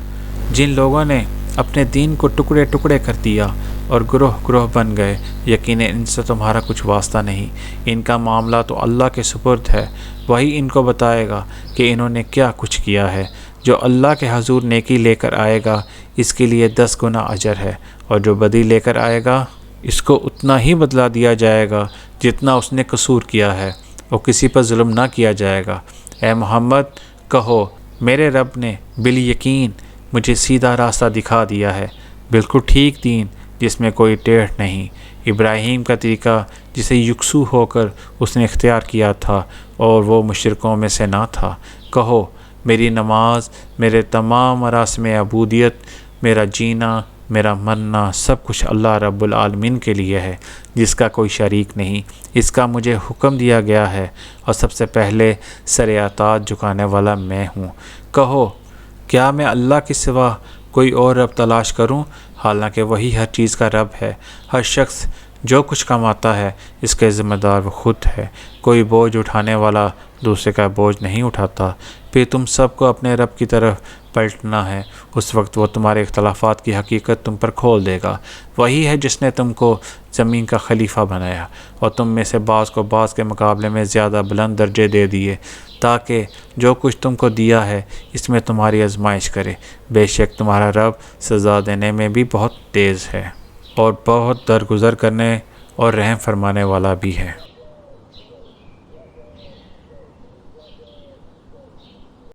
جن لوگوں نے اپنے دین کو ٹکڑے ٹکڑے کر دیا اور گروہ گروہ بن گئے، یقیناً ان سے تمہارا کچھ واسطہ نہیں، ان کا معاملہ تو اللہ کے سپرد ہے، وہی ان کو بتائے گا کہ انہوں نے کیا کچھ کیا ہے۔ جو اللہ کے حضور نیکی لے کر آئے گا اس کے لیے 10 گنا اجر ہے، اور جو بدی لے کر آئے گا اس کو اتنا ہی بدلہ دیا جائے گا جتنا اس نے قصور کیا ہے، اور کسی پر ظلم نہ کیا جائے گا۔ اے محمد کہو میرے رب نے بالیقین مجھے سیدھا راستہ دکھا دیا ہے، بالکل ٹھیک دین جس میں کوئی ٹیڑھ نہیں، ابراہیم کا طریقہ جسے یکسو ہو کر اس نے اختیار کیا تھا اور وہ مشرکوں میں سے نہ تھا۔ کہو میری نماز، میرے تمام مراسم عبودیت، میرا جینا، میرا مرنا، سب کچھ اللہ رب العالمین کے لیے ہے جس کا کوئی شریک نہیں۔ اس کا مجھے حکم دیا گیا ہے اور سب سے پہلے سر اطاعت جھکانے والا میں ہوں۔ کہو کیا میں اللہ کے سوا کوئی اور رب تلاش کروں، حالانکہ وہی ہر چیز کا رب ہے۔ ہر شخص جو کچھ کماتا ہے اس کے ذمہ دار وہ خود ہے، کوئی بوجھ اٹھانے والا دوسرے کا بوجھ نہیں اٹھاتا۔ پھر تم سب کو اپنے رب کی طرف پلٹنا ہے، اس وقت وہ تمہارے اختلافات کی حقیقت تم پر کھول دے گا۔ وہی ہے جس نے تم کو زمین کا خلیفہ بنایا اور تم میں سے بعض کو بعض کے مقابلے میں زیادہ بلند درجے دے دیے، تاکہ جو کچھ تم کو دیا ہے اس میں تمہاری آزمائش کرے۔ بے شک تمہارا رب سزا دینے میں بھی بہت تیز ہے اور بہت درگزر کرنے اور رحم فرمانے والا بھی ہے۔